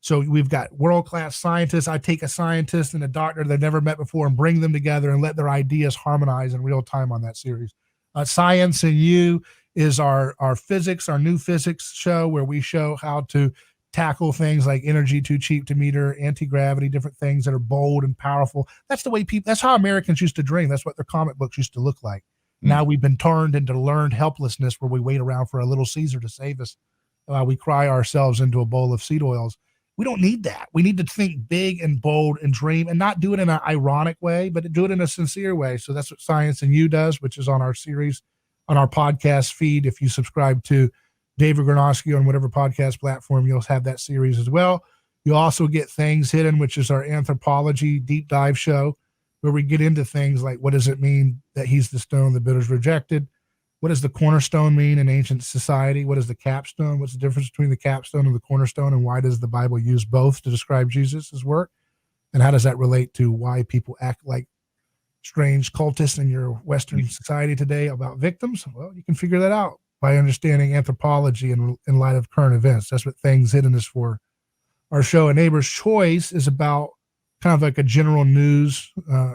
So we've got world-class scientists. I take a scientist and a doctor they've never met before and bring them together and let their ideas harmonize in real time on that series. Science and You is our physics, our new physics show where we show how to tackle things like energy too cheap to meter, anti-gravity, different things that are bold and powerful. That's the way that's how Americans used to dream. That's what their comic books used to look like. Now we've been turned into learned helplessness where we wait around for a little Caesar to save us. We cry ourselves into a bowl of seed oils. We don't need that. We need to think big and bold and dream and not do it in an ironic way, but do it in a sincere way. So that's what Science and You does, which is on our series, on our podcast feed. If you subscribe to David Gornoski on whatever podcast platform, you'll have that series as well. You'll also get Things Hidden, which is our anthropology deep dive show where we get into things like, what does it mean that he's the stone the builders rejected? What does the cornerstone mean in ancient society? What is the capstone? What's the difference between the capstone and the cornerstone? And why does the Bible use both to describe Jesus' work? And how does that relate to why people act like strange cultists in your Western society today about victims? Well, you can figure that out by understanding anthropology in light of current events. That's what Things Hidden is for. Our show, A Neighbor's Choice, is about kind of like a general news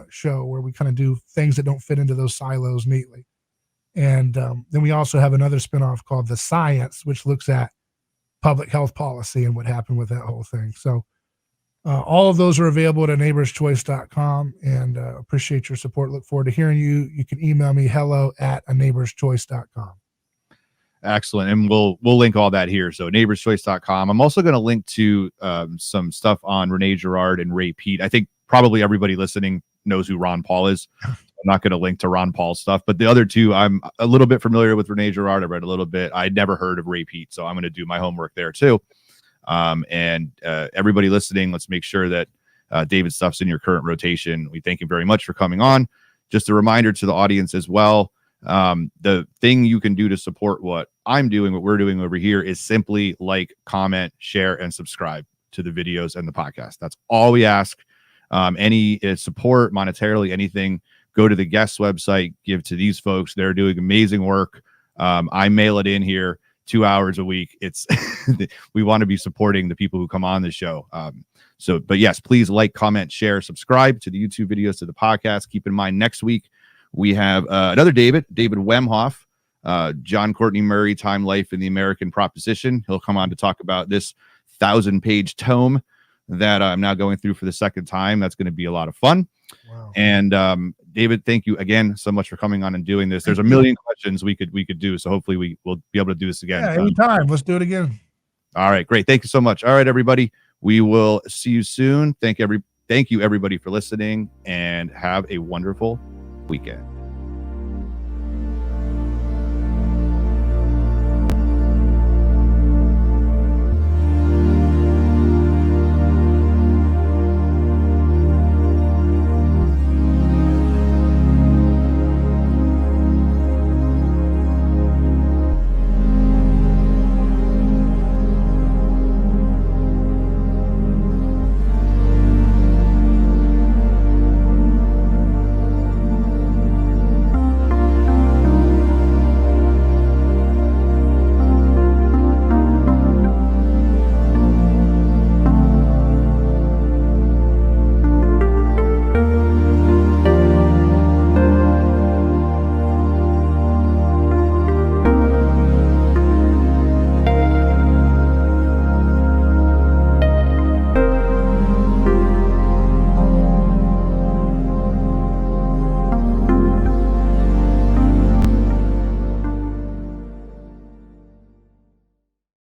show where we kind of do things that don't fit into those silos neatly. And then we also have another spinoff called The Science, which looks at public health policy and what happened with that whole thing. So all of those are available at aneighborschoice.com, and appreciate your support. Look forward to hearing you. You can email me hello@aneighborschoice.com. Excellent. And we'll link all that here. So neighborschoice.com. I'm also going to link to some stuff on Renee Girard and Ray Pete. I think probably everybody listening knows who Ron Paul is. I'm not going to link to Ron Paul's stuff, but the other two, I'm a little bit familiar with Renee Girard. I read a little bit. I'd never heard of Ray Pete, so I'm going to do my homework there too. And everybody listening, let's make sure that David's stuff's in your current rotation. We thank you very much for coming on. Just a reminder to the audience as well. The thing you can do to support what I'm doing, what we're doing over here, is simply like, comment, share, and subscribe to the videos and the podcast. That's all we ask. Any support monetarily, anything, go to the guest website, give to these folks. They're doing amazing work. I mail it in here 2 hours a week. It's we want to be supporting the people who come on the show. But yes, please like, comment, share, subscribe to the YouTube videos, to the podcast. Keep in mind, next week we have another David Wemhoff, John Courtney Murray, Time, Life, and the American Proposition. He'll come on to talk about this 1,000-page tome that I'm now going through for the second time. That's going to be a lot of fun. Wow. And David, thank you again so much for coming on and doing this. There's a million questions we could do, so hopefully we will be able to do this again. Yeah, anytime. Let's do it again. All right, great. Thank you so much. All right, everybody, we will see you soon. Thank you everybody for listening, and have a wonderful weekend.